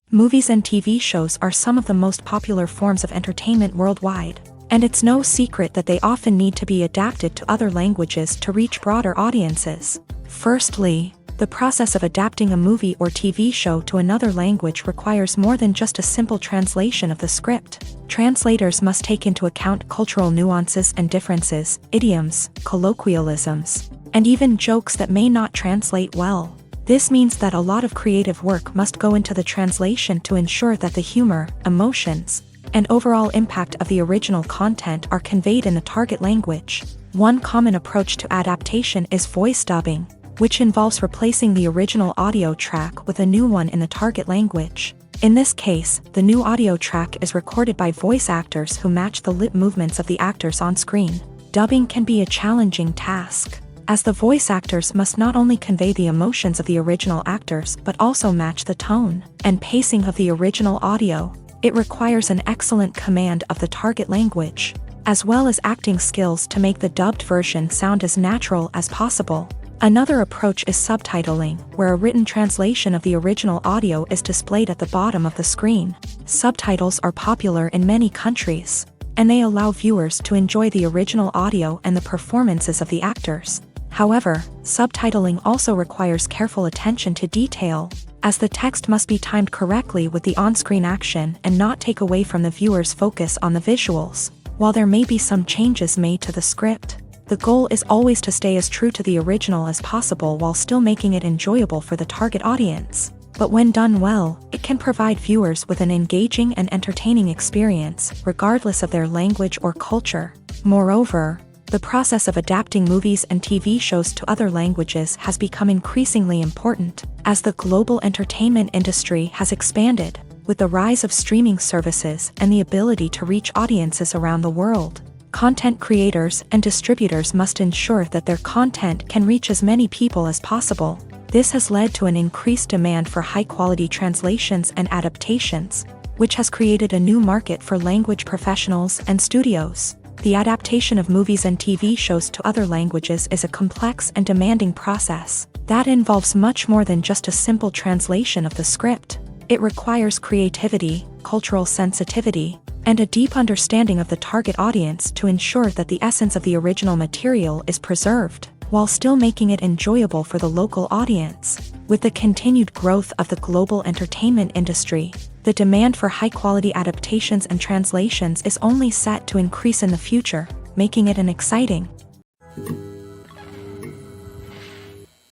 Movies and TV shows are some of the most popular forms of entertainment worldwide, and it's no secret that they often need to be adapted to other languages to reach broader audiences. Firstly, the process of adapting a movie or TV show to another language requires more than just a simple translation of the script. Translators must take into account cultural nuances and differences, idioms, colloquialisms, and even jokes that may not translate well. This means that a lot of creative work must go into the translation to ensure that the humor, emotions, and overall impact of the original content are conveyed in the target language. One common approach to adaptation is voice dubbing, which involves replacing the original audio track with a new one in the target language. In this case, the new audio track is recorded by voice actors who match the lip movements of the actors on screen. Dubbing can be a challenging task, as the voice actors must not only convey the emotions of the original actors but also match the tone and pacing of the original audio. It requires an excellent command of the target language, as well as acting skills to make the dubbed version sound as natural as possible. Another approach is subtitling, where a written translation of the original audio is displayed at the bottom of the screen. Subtitles are popular in many countries, and they allow viewers to enjoy the original audio and the performances of the actors. However, subtitling also requires careful attention to detail, as the text must be timed correctly with the on-screen action and not take away from the viewer's focus on the visuals. While there may be some changes made to the script, the goal is always to stay as true to the original as possible while still making it enjoyable for the target audience. But when done well, it can provide viewers with an engaging and entertaining experience, regardless of their language or culture. Moreover, the process of adapting movies and TV shows to other languages has become increasingly important, as the global entertainment industry has expanded, with the rise of streaming services and the ability to reach audiences around the world. Content creators and distributors must ensure that their content can reach as many people as possible. This has led to an increased demand for high-quality translations and adaptations, which has created a new market for language professionals and studios. The adaptation of movies and TV shows to other languages is a complex and demanding process that involves much more than just a simple translation of the script. It requires creativity, cultural sensitivity, and a deep understanding of the target audience to ensure that the essence of the original material is preserved, while still making it enjoyable for the local audience. With the continued growth of the global entertainment industry, the demand for high-quality adaptations and translations is only set to increase in the future, making it an exciting.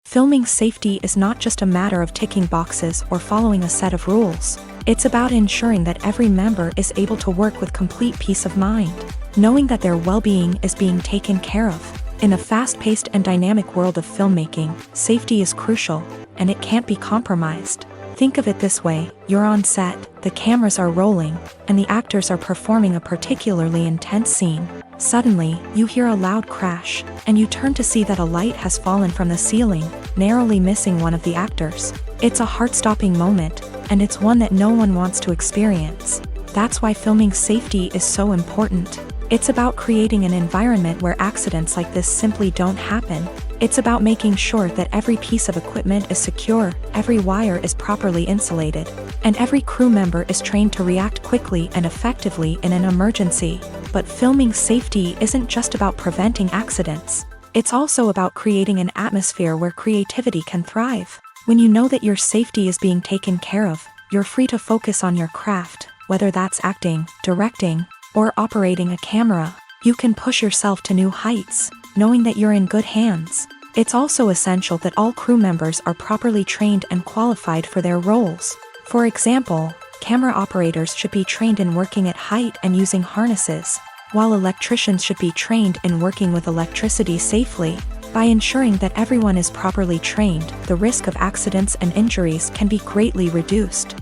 Filming safety is not just a matter of ticking boxes or following a set of rules. It's about ensuring that every member is able to work with complete peace of mind, knowing that their well-being is being taken care of. In a fast-paced and dynamic world of filmmaking, safety is crucial, and it can't be compromised. Think of it this way: you're on set, the cameras are rolling, and the actors are performing a particularly intense scene. Suddenly, you hear a loud crash, and you turn to see that a light has fallen from the ceiling, narrowly missing one of the actors. It's a heart-stopping moment, and it's one that no one wants to experience. That's why filming safety is so important. It's about creating an environment where accidents like this simply don't happen. It's about making sure that every piece of equipment is secure, every wire is properly insulated, and every crew member is trained to react quickly and effectively in an emergency. But filming safety isn't just about preventing accidents. It's also about creating an atmosphere where creativity can thrive. When you know that your safety is being taken care of, you're free to focus on your craft, whether that's acting, directing, or operating a camera. You can push yourself to new heights, knowing that you're in good hands. It's also essential that all crew members are properly trained and qualified for their roles. For example, camera operators should be trained in working at height and using harnesses, while electricians should be trained in working with electricity safely. By ensuring that everyone is properly trained, the risk of accidents and injuries can be greatly reduced.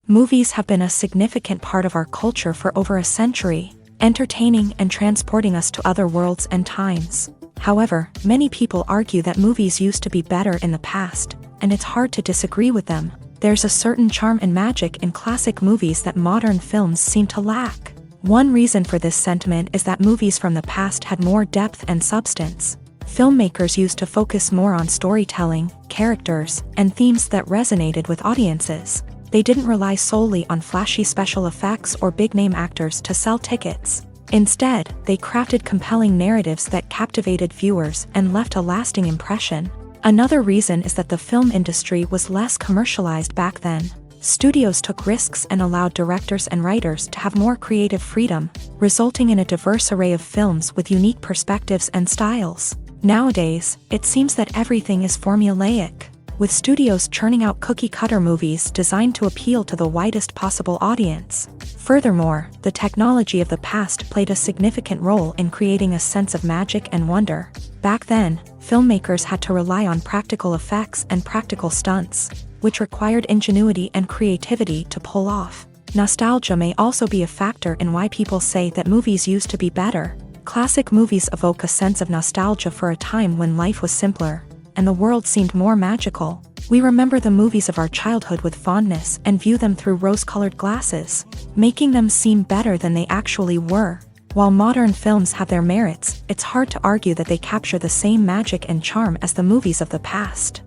Movies have been a significant part of our culture for over a century, entertaining and transporting us to other worlds and times. However, many people argue that movies used to be better in the past, and it's hard to disagree with them. There's a certain charm and magic in classic movies that modern films seem to lack. One reason for this sentiment is that movies from the past had more depth and substance. Filmmakers used to focus more on storytelling, characters, and themes that resonated with audiences. They didn't rely solely on flashy special effects or big-name actors to sell tickets. Instead, they crafted compelling narratives that captivated viewers and left a lasting impression. Another reason is that the film industry was less commercialized back then. Studios took risks and allowed directors and writers to have more creative freedom, resulting in a diverse array of films with unique perspectives and styles. Nowadays, it seems that everything is formulaic. with studios churning out cookie-cutter movies designed to appeal to the widest possible audience. Furthermore, the technology of the past played a significant role in creating a sense of magic and wonder. Back then, filmmakers had to rely on practical effects and practical stunts, which required ingenuity and creativity to pull off. Nostalgia may also be a factor in why people say that movies used to be better. Classic movies evoke a sense of nostalgia for a time when life was simpler, and the world seemed more magical. We remember the movies of our childhood with fondness and view them through rose-colored glasses, making them seem better than they actually were. While modern films have their merits, it's hard to argue that they capture the same magic and charm as the movies of the past.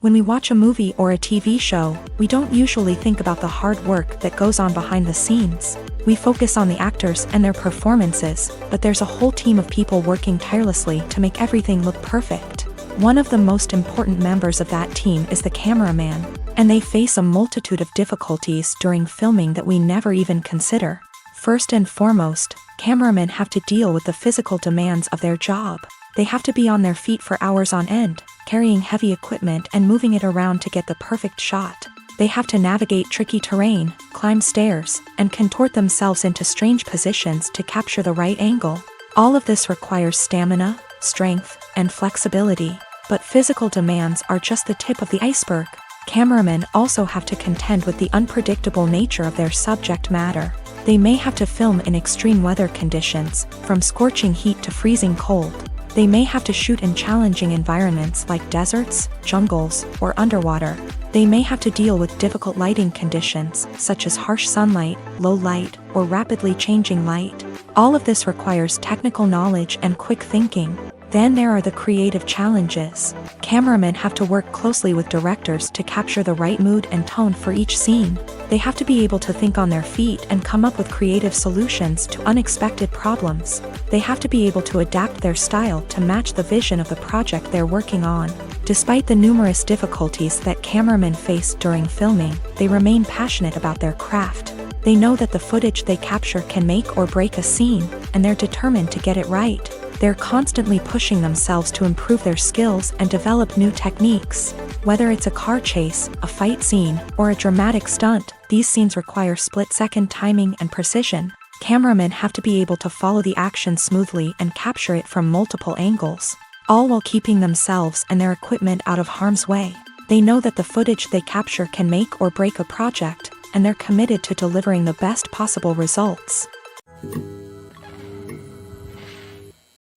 When we watch a movie or a TV show, we don't usually think about the hard work that goes on behind the scenes. We focus on the actors and their performances, but there's a whole team of people working tirelessly to make everything look perfect. One of the most important members of that team is the cameraman, and they face a multitude of difficulties during filming that we never even consider. First and foremost, cameramen have to deal with the physical demands of their job. They have to be on their feet for hours on end, carrying heavy equipment and moving it around to get the perfect shot. They have to navigate tricky terrain, climb stairs, and contort themselves into strange positions to capture the right angle. All of this requires stamina, strength, and flexibility. But physical demands are just the tip of the iceberg. Cameramen also have to contend with the unpredictable nature of their subject matter. They may have to film in extreme weather conditions, from scorching heat to freezing cold. They may have to shoot in challenging environments like deserts, jungles, or underwater. They may have to deal with difficult lighting conditions, such as harsh sunlight, low light, or rapidly changing light. All of this requires technical knowledge and quick thinking. Then there are the creative challenges. Cameramen have to work closely with directors to capture the right mood and tone for each scene. They have to be able to think on their feet and come up with creative solutions to unexpected problems. They have to be able to adapt their style to match the vision of the project they're working on. Despite the numerous difficulties that cameramen face during filming, they remain passionate about their craft. They know that the footage they capture can make or break a scene, and they're determined to get it right. They're constantly pushing themselves to improve their skills and develop new techniques. Whether it's a car chase, a fight scene, or a dramatic stunt, these scenes require split-second timing and precision. Cameramen have to be able to follow the action smoothly and capture it from multiple angles, all while keeping themselves and their equipment out of harm's way. They know that the footage they capture can make or break a project, and they're committed to delivering the best possible results.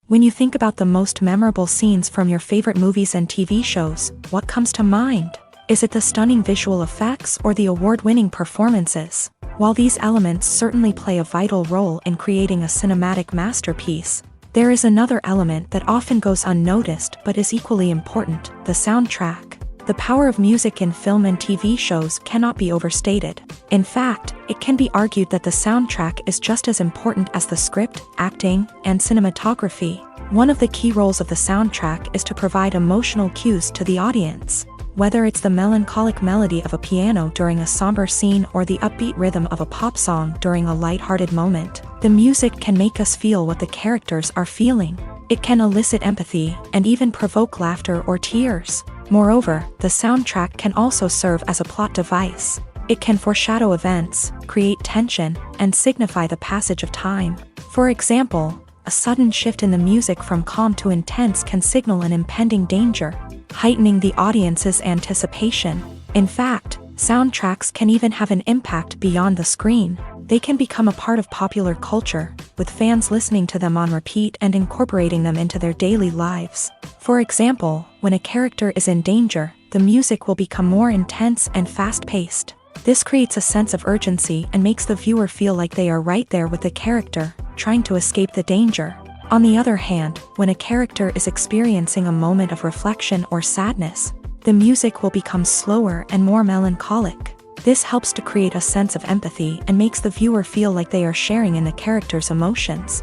When you think about the most memorable scenes from your favorite movies and TV shows, what comes to mind? Is it the stunning visual effects or the award-winning performances? While these elements certainly play a vital role in creating a cinematic masterpiece, there is another element that often goes unnoticed but is equally important: the soundtrack. The power of music in film and TV shows cannot be overstated. In fact, it can be argued that the soundtrack is just as important as the script, acting, and cinematography. One of the key roles of the soundtrack is to provide emotional cues to the audience. Whether it's the melancholic melody of a piano during a somber scene or the upbeat rhythm of a pop song during a lighthearted moment, the music can make us feel what the characters are feeling. It can elicit empathy and even provoke laughter or tears. Moreover, the soundtrack can also serve as a plot device. It can foreshadow events, create tension, and signify the passage of time. For example, a sudden shift in the music from calm to intense can signal an impending danger, heightening the audience's anticipation. In fact, soundtracks can even have an impact beyond the screen. They can become a part of popular culture, with fans listening to them on repeat and incorporating them into their daily lives. For example, when a character is in danger, the music will become more intense and fast-paced. This creates a sense of urgency and makes the viewer feel like they are right there with the character, trying to escape the danger. On the other hand, when a character is experiencing a moment of reflection or sadness, the music will become slower and more melancholic. This helps to create a sense of empathy and makes the viewer feel like they are sharing in the character's emotions.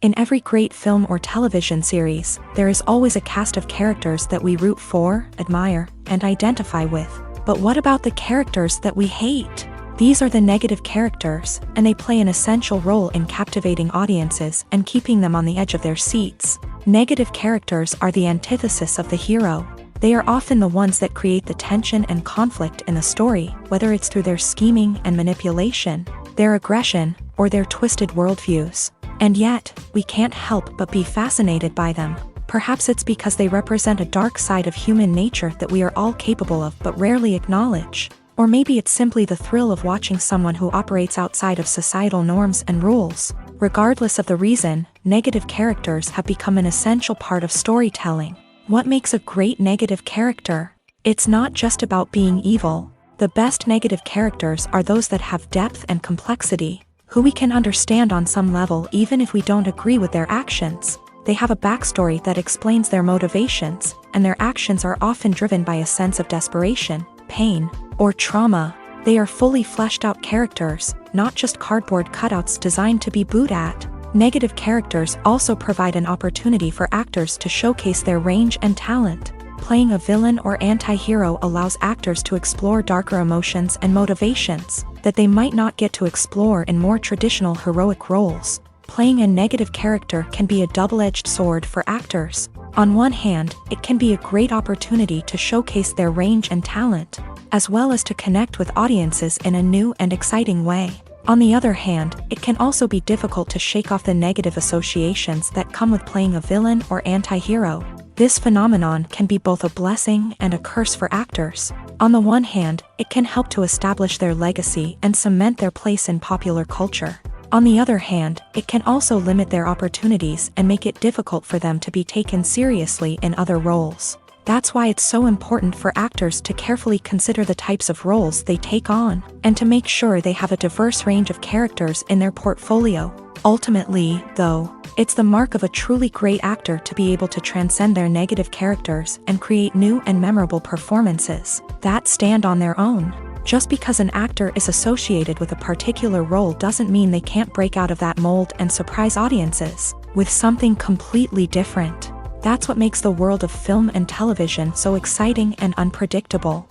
In every great film or television series, there is always a cast of characters that we root for, admire, and identify with. But what about the characters that we hate? These are the negative characters, and they play an essential role in captivating audiences and keeping them on the edge of their seats. Negative characters are the antithesis of the hero. They are often the ones that create the tension and conflict in the story, whether it's through their scheming and manipulation, their aggression, or their twisted worldviews. And yet, we can't help but be fascinated by them. Perhaps it's because they represent a dark side of human nature that we are all capable of but rarely acknowledge. Or maybe it's simply the thrill of watching someone who operates outside of societal norms and rules. Regardless of the reason, negative characters have become an essential part of storytelling. What makes a great negative character? It's not just about being evil. The best negative characters are those that have depth and complexity, who we can understand on some level even if we don't agree with their actions. They have a backstory that explains their motivations, and their actions are often driven by a sense of desperation, pain, or trauma. They are fully fleshed out characters, not just cardboard cutouts designed to be booed at. Negative characters also provide an opportunity for actors to showcase their range and talent. Playing a villain or anti-hero allows actors to explore darker emotions and motivations that they might not get to explore in more traditional heroic roles. Playing a negative character can be a double-edged sword for actors. On one hand, it can be a great opportunity to showcase their range and talent, as well as to connect with audiences in a new and exciting way. On the other hand, it can also be difficult to shake off the negative associations that come with playing a villain or anti-hero. This phenomenon can be both a blessing and a curse for actors. On the one hand, it can help to establish their legacy and cement their place in popular culture. On the other hand, it can also limit their opportunities and make it difficult for them to be taken seriously in other roles. That's why it's so important for actors to carefully consider the types of roles they take on, and to make sure they have a diverse range of characters in their portfolio. Ultimately, though, it's the mark of a truly great actor to be able to transcend their negative characters and create new and memorable performances that stand on their own. Just because an actor is associated with a particular role doesn't mean they can't break out of that mold and surprise audiences with something completely different. That's what makes the world of film and television so exciting and unpredictable.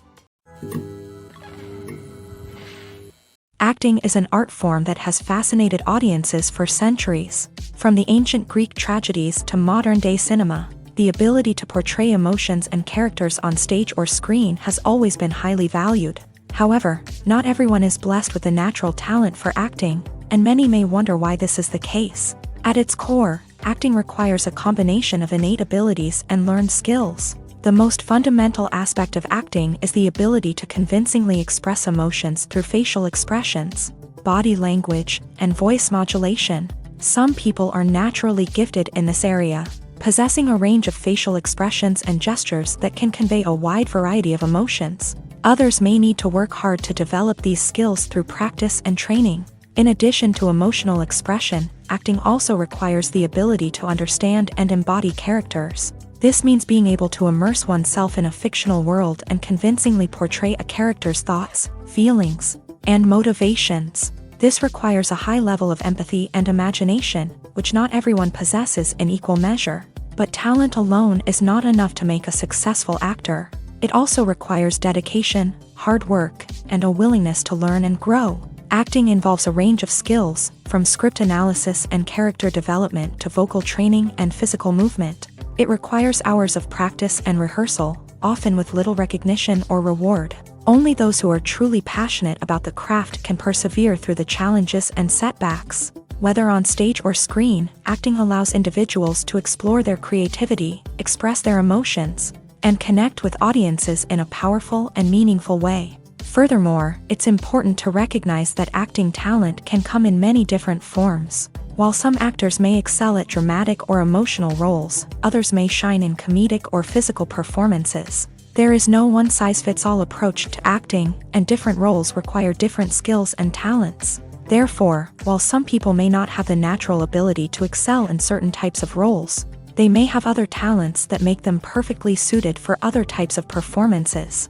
Acting is an art form that has fascinated audiences for centuries. From the ancient Greek tragedies to modern-day cinema, the ability to portray emotions and characters on stage or screen has always been highly valued. However, not everyone is blessed with the natural talent for acting, and many may wonder why this is the case. At its core, acting requires a combination of innate abilities and learned skills. The most fundamental aspect of acting is the ability to convincingly express emotions through facial expressions, body language, and voice modulation. Some people are naturally gifted in this area, possessing a range of facial expressions and gestures that can convey a wide variety of emotions. Others may need to work hard to develop these skills through practice and training. In addition to emotional expression, acting also requires the ability to understand and embody characters. This means being able to immerse oneself in a fictional world and convincingly portray a character's thoughts, feelings, and motivations. This requires a high level of empathy and imagination, which not everyone possesses in equal measure. But talent alone is not enough to make a successful actor. It also requires dedication, hard work, and a willingness to learn and grow. Acting involves a range of skills, from script analysis and character development to vocal training and physical movement. It requires hours of practice and rehearsal, often with little recognition or reward. Only those who are truly passionate about the craft can persevere through the challenges and setbacks. Whether on stage or screen, acting allows individuals to explore their creativity, express their emotions, and connect with audiences in a powerful and meaningful way. Furthermore, it's important to recognize that acting talent can come in many different forms. While some actors may excel at dramatic or emotional roles, others may shine in comedic or physical performances. There is no one-size-fits-all approach to acting, and different roles require different skills and talents. Therefore, while some people may not have the natural ability to excel in certain types of roles, they may have other talents that make them perfectly suited for other types of performances.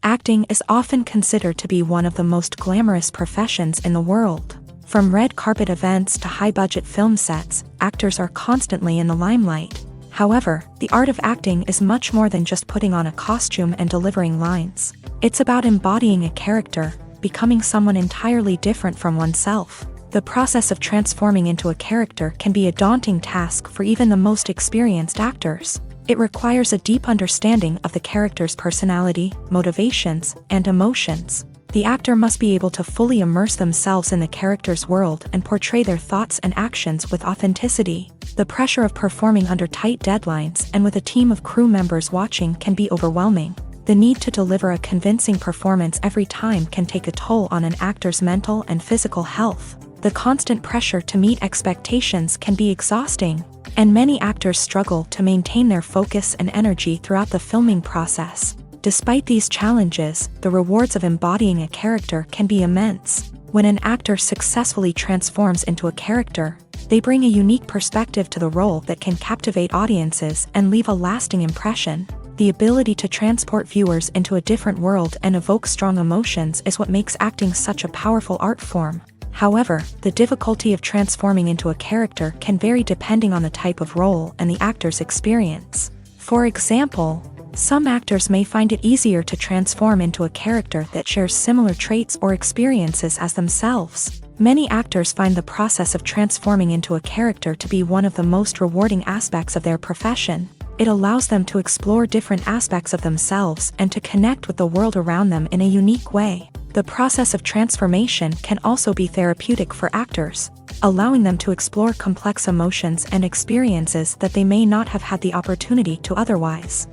Acting is often considered to be one of the most glamorous professions in the world. From red carpet events to high-budget film sets, actors are constantly in the limelight. However, the art of acting is much more than just putting on a costume and delivering lines. It's about embodying a character, becoming someone entirely different from oneself. The process of transforming into a character can be a daunting task for even the most experienced actors. It requires a deep understanding of the character's personality, motivations, and emotions. The actor must be able to fully immerse themselves in the character's world and portray their thoughts and actions with authenticity. The pressure of performing under tight deadlines and with a team of crew members watching can be overwhelming. The need to deliver a convincing performance every time can take a toll on an actor's mental and physical health. The constant pressure to meet expectations can be exhausting, and many actors struggle to maintain their focus and energy throughout the filming process. Despite these challenges, the rewards of embodying a character can be immense. When an actor successfully transforms into a character, they bring a unique perspective to the role that can captivate audiences and leave a lasting impression. The ability to transport viewers into a different world and evoke strong emotions is what makes acting such a powerful art form. However, the difficulty of transforming into a character can vary depending on the type of role and the actor's experience. For example, some actors may find it easier to transform into a character that shares similar traits or experiences as themselves. Many actors find the process of transforming into a character to be one of the most rewarding aspects of their profession. It allows them to explore different aspects of themselves and to connect with the world around them in a unique way. The process of transformation can also be therapeutic for actors, allowing them to explore complex emotions and experiences that they may not have had the opportunity to otherwise.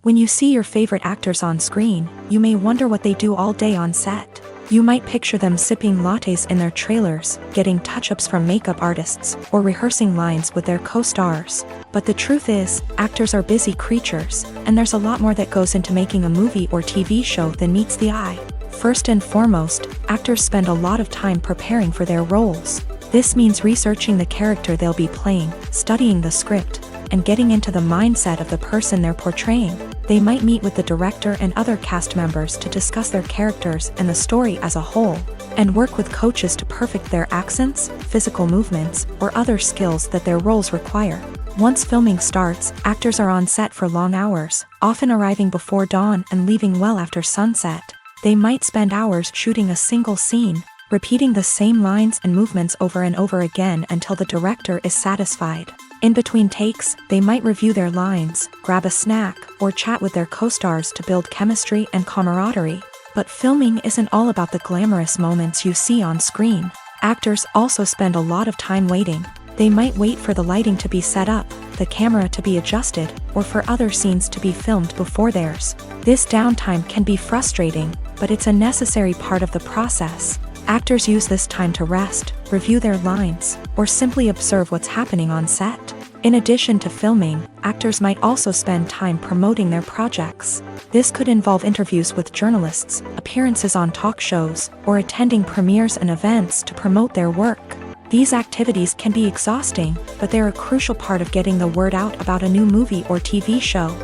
When you see your favorite actors on screen, you may wonder what they do all day on set. You might picture them sipping lattes in their trailers, getting touch-ups from makeup artists, or rehearsing lines with their co-stars. But the truth is, actors are busy creatures, and there's a lot more that goes into making a movie or TV show than meets the eye. First and foremost, actors spend a lot of time preparing for their roles. This means researching the character they'll be playing, studying the script, and getting into the mindset of the person they're portraying. They might meet with the director and other cast members to discuss their characters and the story as a whole, and work with coaches to perfect their accents, physical movements, or other skills that their roles require. Once filming starts, actors are on set for long hours, often arriving before dawn and leaving well after sunset. They might spend hours shooting a single scene, repeating the same lines and movements over and over again until the director is satisfied. In between takes, they might review their lines, grab a snack, or chat with their co-stars to build chemistry and camaraderie. But filming isn't all about the glamorous moments you see on screen. Actors also spend a lot of time waiting. They might wait for the lighting to be set up, the camera to be adjusted, or for other scenes to be filmed before theirs. This downtime can be frustrating, but it's a necessary part of the process. Actors use this time to rest, review their lines, or simply observe what's happening on set. In addition to filming, actors might also spend time promoting their projects. This could involve interviews with journalists, appearances on talk shows, or attending premieres and events to promote their work. These activities can be exhausting, but they're a crucial part of getting the word out about a new movie or TV show.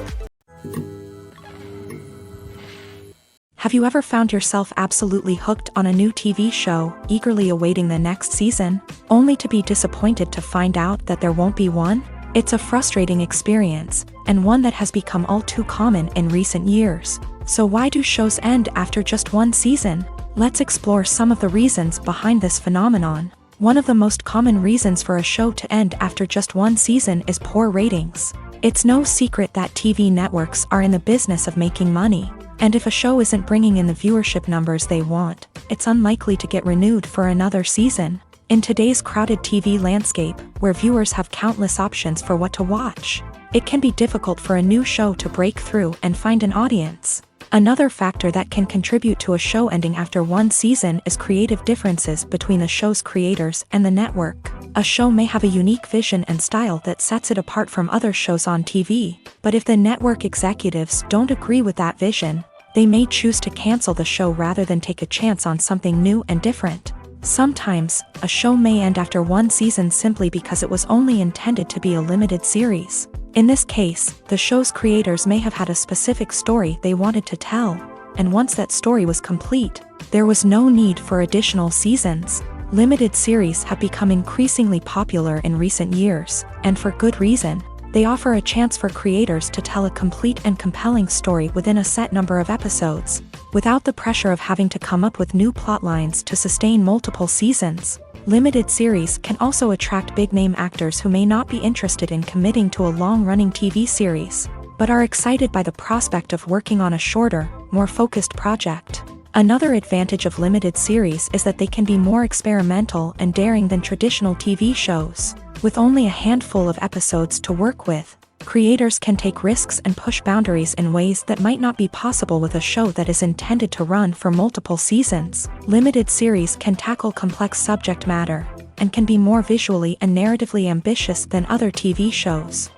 Have you ever found yourself absolutely hooked on a new TV show, eagerly awaiting the next season, only to be disappointed to find out that there won't be one? It's a frustrating experience, and one that has become all too common in recent years. So why do shows end after just one season? Let's explore some of the reasons behind this phenomenon. One of the most common reasons for a show to end after just one season is poor ratings. It's no secret that TV networks are in the business of making money. And if a show isn't bringing in the viewership numbers they want, it's unlikely to get renewed for another season. In today's crowded TV landscape, where viewers have countless options for what to watch, it can be difficult for a new show to break through and find an audience. Another factor that can contribute to a show ending after one season is creative differences between the show's creators and the network. A show may have a unique vision and style that sets it apart from other shows on TV, but if the network executives don't agree with that vision, they may choose to cancel the show rather than take a chance on something new and different. Sometimes, a show may end after one season simply because it was only intended to be a limited series. In this case, the show's creators may have had a specific story they wanted to tell, and once that story was complete, there was no need for additional seasons. Limited series have become increasingly popular in recent years, and for good reason. They offer a chance for creators to tell a complete and compelling story within a set number of episodes, without the pressure of having to come up with new plotlines to sustain multiple seasons. Limited series can also attract big-name actors who may not be interested in committing to a long-running TV series, but are excited by the prospect of working on a shorter, more focused project. Another advantage of limited series is that they can be more experimental and daring than traditional TV shows. With only a handful of episodes to work with, creators can take risks and push boundaries in ways that might not be possible with a show that is intended to run for multiple seasons. Limited series can tackle complex subject matter, and can be more visually and narratively ambitious than other TV shows.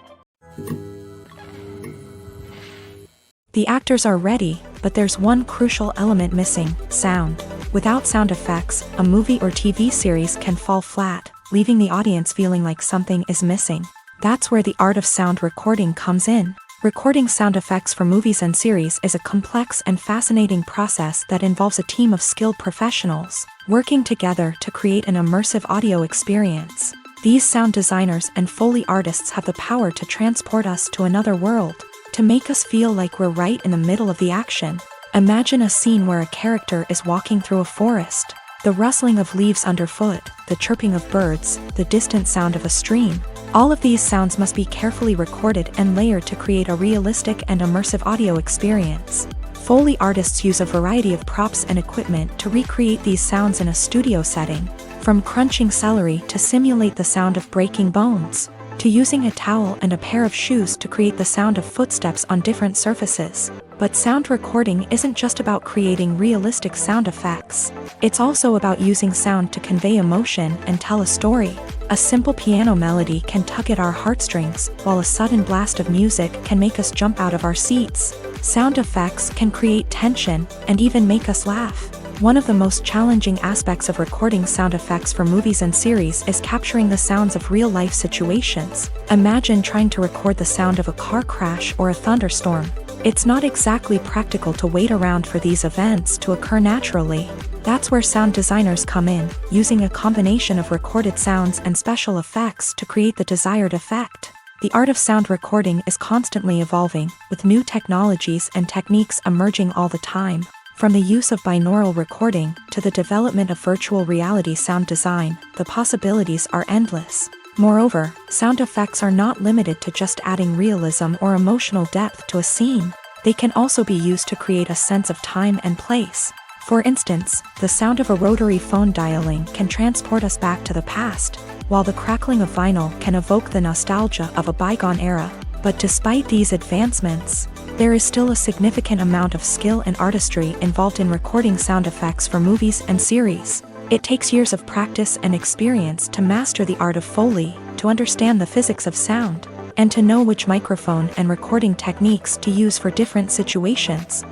The actors are ready, but there's one crucial element missing: sound. Without sound effects, a movie or TV series can fall flat, leaving the audience feeling like something is missing. That's where the art of sound recording comes in. Recording sound effects for movies and series is a complex and fascinating process that involves a team of skilled professionals working together to create an immersive audio experience. These sound designers and Foley artists have the power to transport us to another world, to make us feel like we're right in the middle of the action. Imagine a scene where a character is walking through a forest. The rustling of leaves underfoot, the chirping of birds, the distant sound of a stream. All of these sounds must be carefully recorded and layered to create a realistic and immersive audio experience. Foley artists use a variety of props and equipment to recreate these sounds in a studio setting, from crunching celery to simulate the sound of breaking bones, to using a towel and a pair of shoes to create the sound of footsteps on different surfaces. But sound recording isn't just about creating realistic sound effects. It's also about using sound to convey emotion and tell a story. A simple piano melody can tug at our heartstrings, while a sudden blast of music can make us jump out of our seats. Sound effects can create tension and even make us laugh. One of the most challenging aspects of recording sound effects for movies and series is capturing the sounds of real-life situations. Imagine trying to record the sound of a car crash or a thunderstorm. It's not exactly practical to wait around for these events to occur naturally. That's where sound designers come in, using a combination of recorded sounds and special effects to create the desired effect. The art of sound recording is constantly evolving, with new technologies and techniques emerging all the time. From the use of binaural recording to the development of virtual reality sound design, the possibilities are endless. Moreover, sound effects are not limited to just adding realism or emotional depth to a scene. They can also be used to create a sense of time and place. For instance, the sound of a rotary phone dialing can transport us back to the past, while the crackling of vinyl can evoke the nostalgia of a bygone era. But despite these advancements, there is still a significant amount of skill and artistry involved in recording sound effects for movies and series. It takes years of practice and experience to master the art of Foley, to understand the physics of sound, and to know which microphone and recording techniques to use for different situations.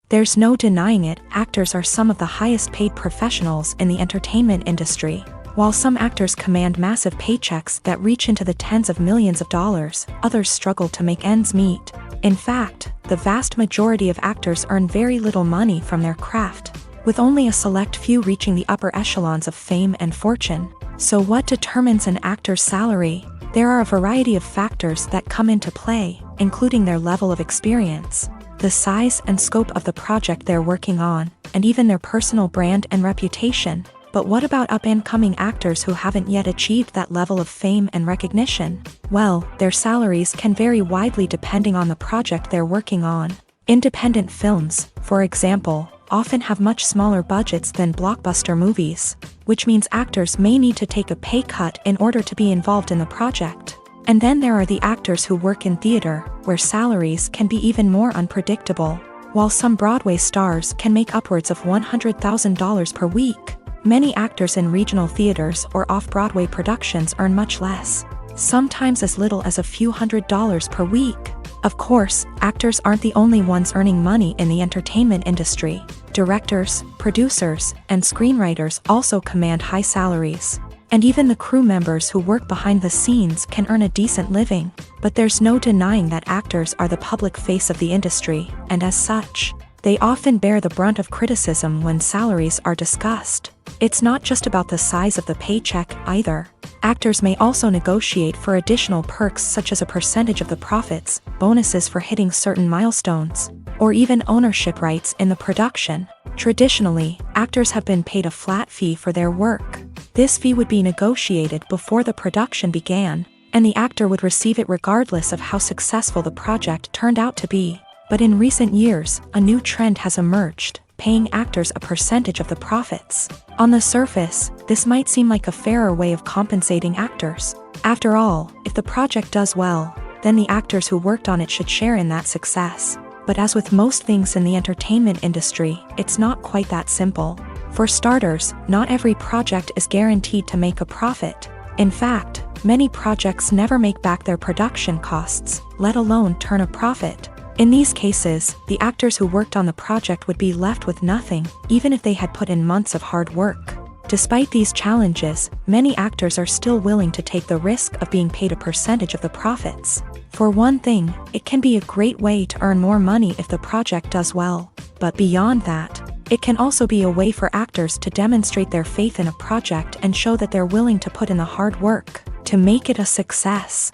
There's no denying it, actors are some of the highest paid professionals in the entertainment industry. While some actors command massive paychecks that reach into the tens of millions of dollars, others struggle to make ends meet. In fact, the vast majority of actors earn very little money from their craft, with only a select few reaching the upper echelons of fame and fortune. So what determines an actor's salary? There are a variety of factors that come into play, including their level of experience, the size and scope of the project they're working on, and even their personal brand and reputation. But what about up-and-coming actors who haven't yet achieved that level of fame and recognition? Well, their salaries can vary widely depending on the project they're working on. Independent films, for example, often have much smaller budgets than blockbuster movies, which means actors may need to take a pay cut in order to be involved in the project. And then there are the actors who work in theater, where salaries can be even more unpredictable. While some Broadway stars can make upwards of $100,000 per week, many actors in regional theaters or off-Broadway productions earn much less, sometimes as little as a few $100s per week. Of course, actors aren't the only ones earning money in the entertainment industry. Directors, producers, and screenwriters also command high salaries. And even the crew members who work behind the scenes can earn a decent living. But there's no denying that actors are the public face of the industry, and as such, They often bear the brunt of criticism when salaries are discussed. It's not just about the size of the paycheck, either. Actors may also negotiate for additional perks such as a percentage of the profits, bonuses for hitting certain milestones, or even ownership rights in the production. Traditionally, actors have been paid a flat fee for their work. This fee would be negotiated before the production began, and the actor would receive it regardless of how successful the project turned out to be. But in recent years, a new trend has emerged, paying actors a percentage of the profits. On the surface, this might seem like a fairer way of compensating actors. After all, if the project does well, then the actors who worked on it should share in that success. But as with most things in the entertainment industry, it's not quite that simple. For starters, not every project is guaranteed to make a profit. In fact, many projects never make back their production costs, let alone turn a profit. In these cases, the actors who worked on the project would be left with nothing, even if they had put in months of hard work. Despite these challenges, many actors are still willing to take the risk of being paid a percentage of the profits. For one thing, it can be a great way to earn more money if the project does well. But beyond that, it can also be a way for actors to demonstrate their faith in a project and show that they're willing to put in the hard work to make it a success.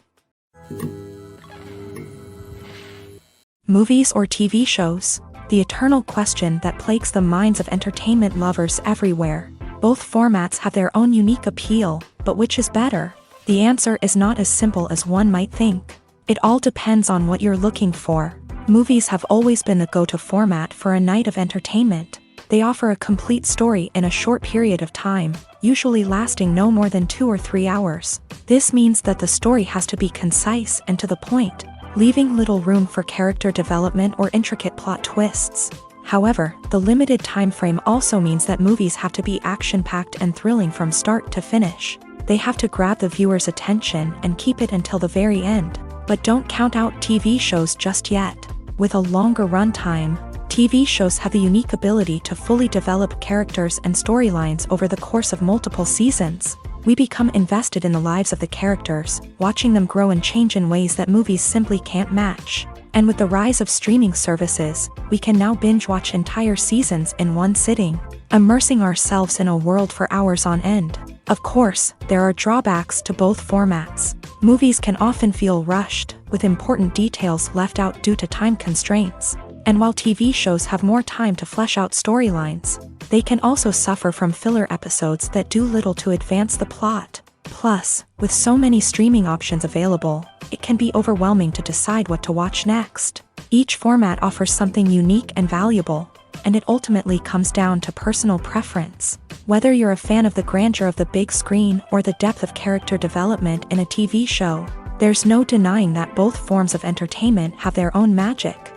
Movies or TV shows? The eternal question that plagues the minds of entertainment lovers everywhere. Both formats have their own unique appeal, but which is better? The answer is not as simple as one might think. It all depends on what you're looking for. Movies have always been the go-to format for a night of entertainment. They offer a complete story in a short period of time, usually lasting no more than 2 or 3 hours. This means that the story has to be concise and to the point, leaving little room for character development or intricate plot twists. However, the limited time frame also means that movies have to be action-packed and thrilling from start to finish. They have to grab the viewer's attention and keep it until the very end. But don't count out TV shows just yet. With a longer runtime, TV shows have the unique ability to fully develop characters and storylines over the course of multiple seasons. We become invested in the lives of the characters, watching them grow and change in ways that movies simply can't match. And with the rise of streaming services, we can now binge-watch entire seasons in one sitting, immersing ourselves in a world for hours on end. Of course, there are drawbacks to both formats. Movies can often feel rushed, with important details left out due to time constraints. And while TV shows have more time to flesh out storylines, they can also suffer from filler episodes that do little to advance the plot. Plus, with so many streaming options available, it can be overwhelming to decide what to watch next. Each format offers something unique and valuable, and it ultimately comes down to personal preference. Whether you're a fan of the grandeur of the big screen or the depth of character development in a TV show, there's no denying that both forms of entertainment have their own magic.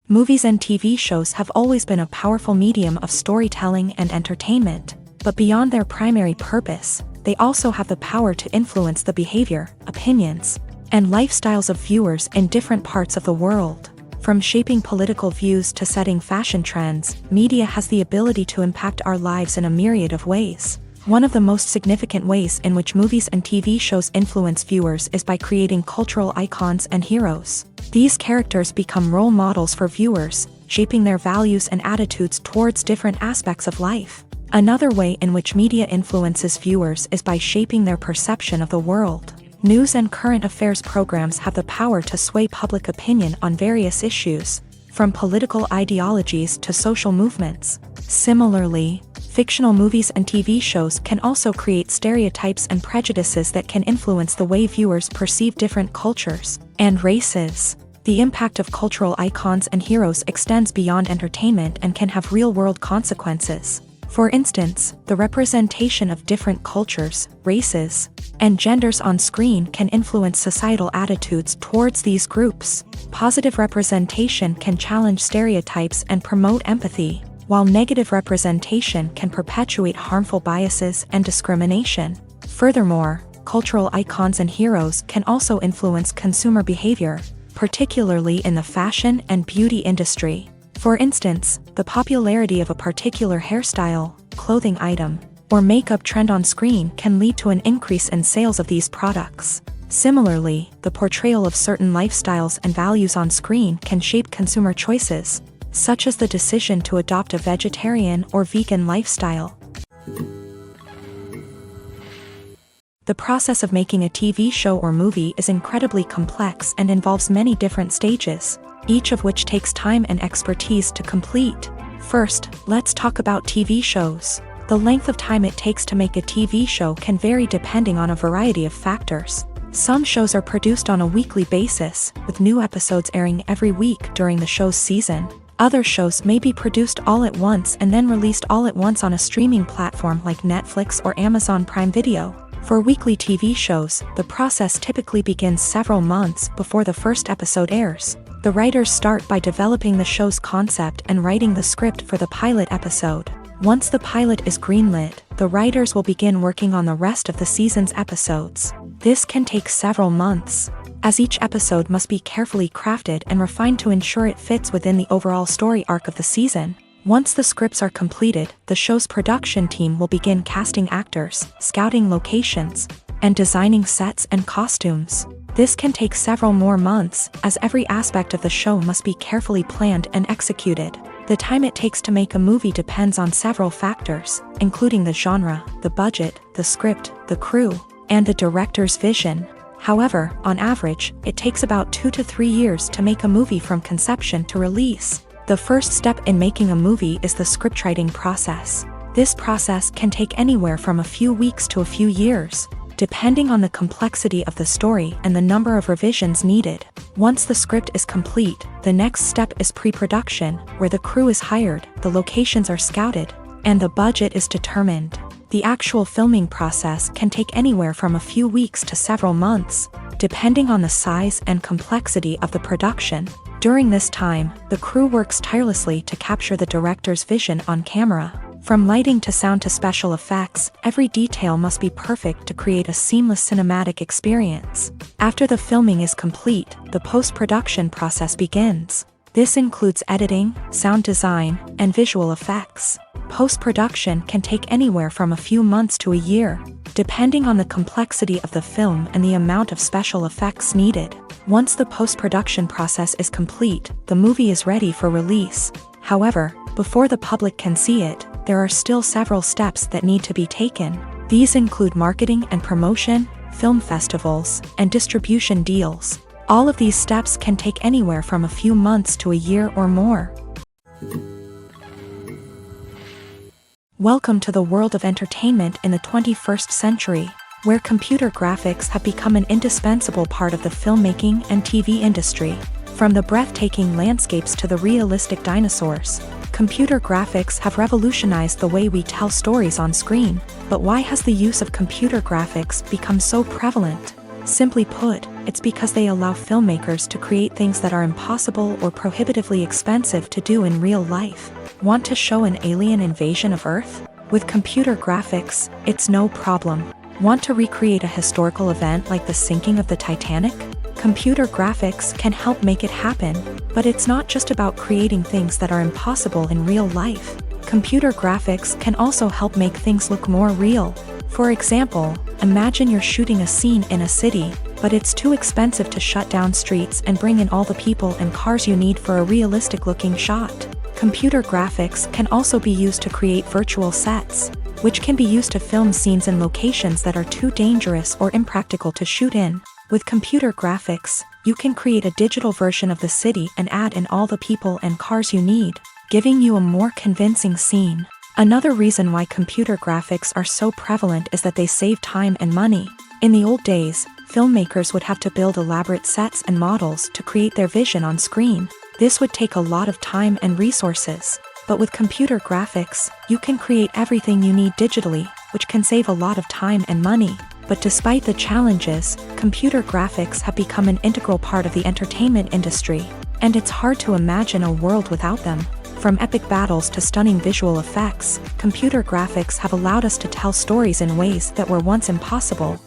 Movies and TV shows have always been a powerful medium of storytelling and entertainment, but beyond their primary purpose, they also have the power to influence the behavior, opinions, and lifestyles of viewers in different parts of the world. From shaping political views to setting fashion trends, media has the ability to impact our lives in a myriad of ways. One of the most significant ways in which movies and TV shows influence viewers is by creating cultural icons and heroes. These characters become role models for viewers, shaping their values and attitudes towards different aspects of life. Another way in which media influences viewers is by shaping their perception of the world. News and current affairs programs have the power to sway public opinion on various issues, from political ideologies to social movements. Similarly, fictional movies and TV shows can also create stereotypes and prejudices that can influence the way viewers perceive different cultures and races. The impact of cultural icons and heroes extends beyond entertainment and can have real-world consequences. For instance, the representation of different cultures, races, and genders on screen can influence societal attitudes towards these groups. Positive representation can challenge stereotypes and promote empathy, while negative representation can perpetuate harmful biases and discrimination. Furthermore, cultural icons and heroes can also influence consumer behavior, particularly in the fashion and beauty industry. For instance, the popularity of a particular hairstyle, clothing item, or makeup trend on screen can lead to an increase in sales of these products. Similarly, the portrayal of certain lifestyles and values on screen can shape consumer choices, such as the decision to adopt a vegetarian or vegan lifestyle. The process of making a TV show or movie is incredibly complex and involves many different stages, each of which takes time and expertise to complete. First, let's talk about TV shows. The length of time it takes to make a TV show can vary depending on a variety of factors. Some shows are produced on a weekly basis, with new episodes airing every week during the show's season. Other shows may be produced all at once and then released all at once on a streaming platform like Netflix or Amazon Prime Video. For weekly TV shows, the process typically begins several months before the first episode airs. The writers start by developing the show's concept and writing the script for the pilot episode. Once the pilot is greenlit, the writers will begin working on the rest of the season's episodes. This can take several months, as each episode must be carefully crafted and refined to ensure it fits within the overall story arc of the season. Once the scripts are completed, the show's production team will begin casting actors, scouting locations, and designing sets and costumes. This can take several more months, as every aspect of the show must be carefully planned and executed. The time it takes to make a movie depends on several factors, including the genre, the budget, the script, the crew, and the director's vision. However, on average, it takes about 2 to 3 years to make a movie from conception to release. The first step in making a movie is the scriptwriting process. This process can take anywhere from a few weeks to a few years, depending on the complexity of the story and the number of revisions needed. Once the script is complete, the next step is pre-production, where the crew is hired, the locations are scouted, and the budget is determined. The actual filming process can take anywhere from a few weeks to several months, depending on the size and complexity of the production. During this time, the crew works tirelessly to capture the director's vision on camera. From lighting to sound to special effects, every detail must be perfect to create a seamless cinematic experience. After the filming is complete, the post-production process begins. This includes editing, sound design, and visual effects. Post-production can take anywhere from a few months to a year, depending on the complexity of the film and the amount of special effects needed. Once the post-production process is complete, the movie is ready for release. However, before the public can see it, there are still several steps that need to be taken. These include marketing and promotion, film festivals, and distribution deals. All of these steps can take anywhere from a few months to a year or more. Welcome to the world of entertainment in the 21st century, where computer graphics have become an indispensable part of the filmmaking and TV industry. From the breathtaking landscapes to the realistic dinosaurs, computer graphics have revolutionized the way we tell stories on screen. But why has the use of computer graphics become so prevalent? Simply put, it's because they allow filmmakers to create things that are impossible or prohibitively expensive to do in real life. Want to show an alien invasion of Earth? With computer graphics, it's no problem. Want to recreate a historical event like the sinking of the Titanic? Computer graphics can help make it happen, but it's not just about creating things that are impossible in real life. Computer graphics can also help make things look more real. For example, imagine you're shooting a scene in a city, but it's too expensive to shut down streets and bring in all the people and cars you need for a realistic-looking shot. Computer graphics can also be used to create virtual sets, which can be used to film scenes in locations that are too dangerous or impractical to shoot in. With computer graphics, you can create a digital version of the city and add in all the people and cars you need, giving you a more convincing scene. Another reason why computer graphics are so prevalent is that they save time and money. In the old days, filmmakers would have to build elaborate sets and models to create their vision on screen. This would take a lot of time and resources. But with computer graphics, you can create everything you need digitally, which can save a lot of time and money. But despite the challenges, computer graphics have become an integral part of the entertainment industry, and it's hard to imagine a world without them. From epic battles to stunning visual effects, computer graphics have allowed us to tell stories in ways that were once impossible.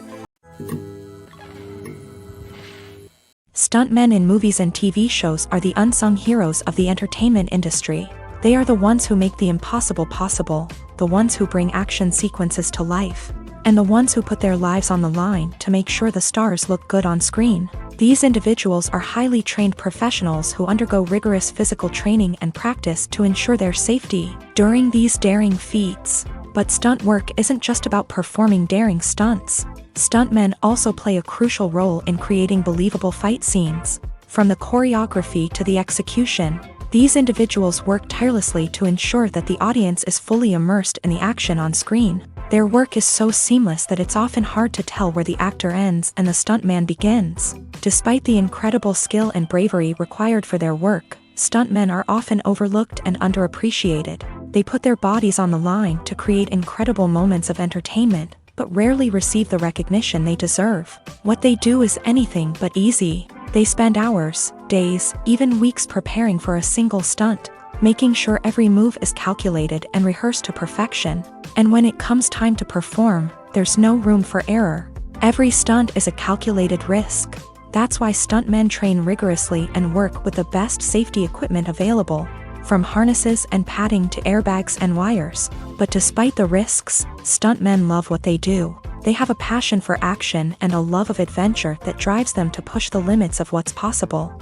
Stuntmen in movies and TV shows are the unsung heroes of the entertainment industry. They are the ones who make the impossible possible, the ones who bring action sequences to life, and the ones who put their lives on the line to make sure the stars look good on screen. These individuals are highly trained professionals who undergo rigorous physical training and practice to ensure their safety during these daring feats. But stunt work isn't just about performing daring stunts. Stuntmen also play a crucial role in creating believable fight scenes. From the choreography to the execution, these individuals work tirelessly to ensure that the audience is fully immersed in the action on screen. Their work is so seamless that it's often hard to tell where the actor ends and the stuntman begins. Despite the incredible skill and bravery required for their work, stuntmen are often overlooked and underappreciated. They put their bodies on the line to create incredible moments of entertainment, but rarely receive the recognition they deserve. What they do is anything but easy. They spend hours, days, even weeks preparing for a single stunt, making sure every move is calculated and rehearsed to perfection. And when it comes time to perform, there's no room for error. Every stunt is a calculated risk. That's why stuntmen train rigorously and work with the best safety equipment available, from harnesses and padding to airbags and wires. But despite the risks, stuntmen love what they do. They have a passion for action and a love of adventure that drives them to push the limits of what's possible.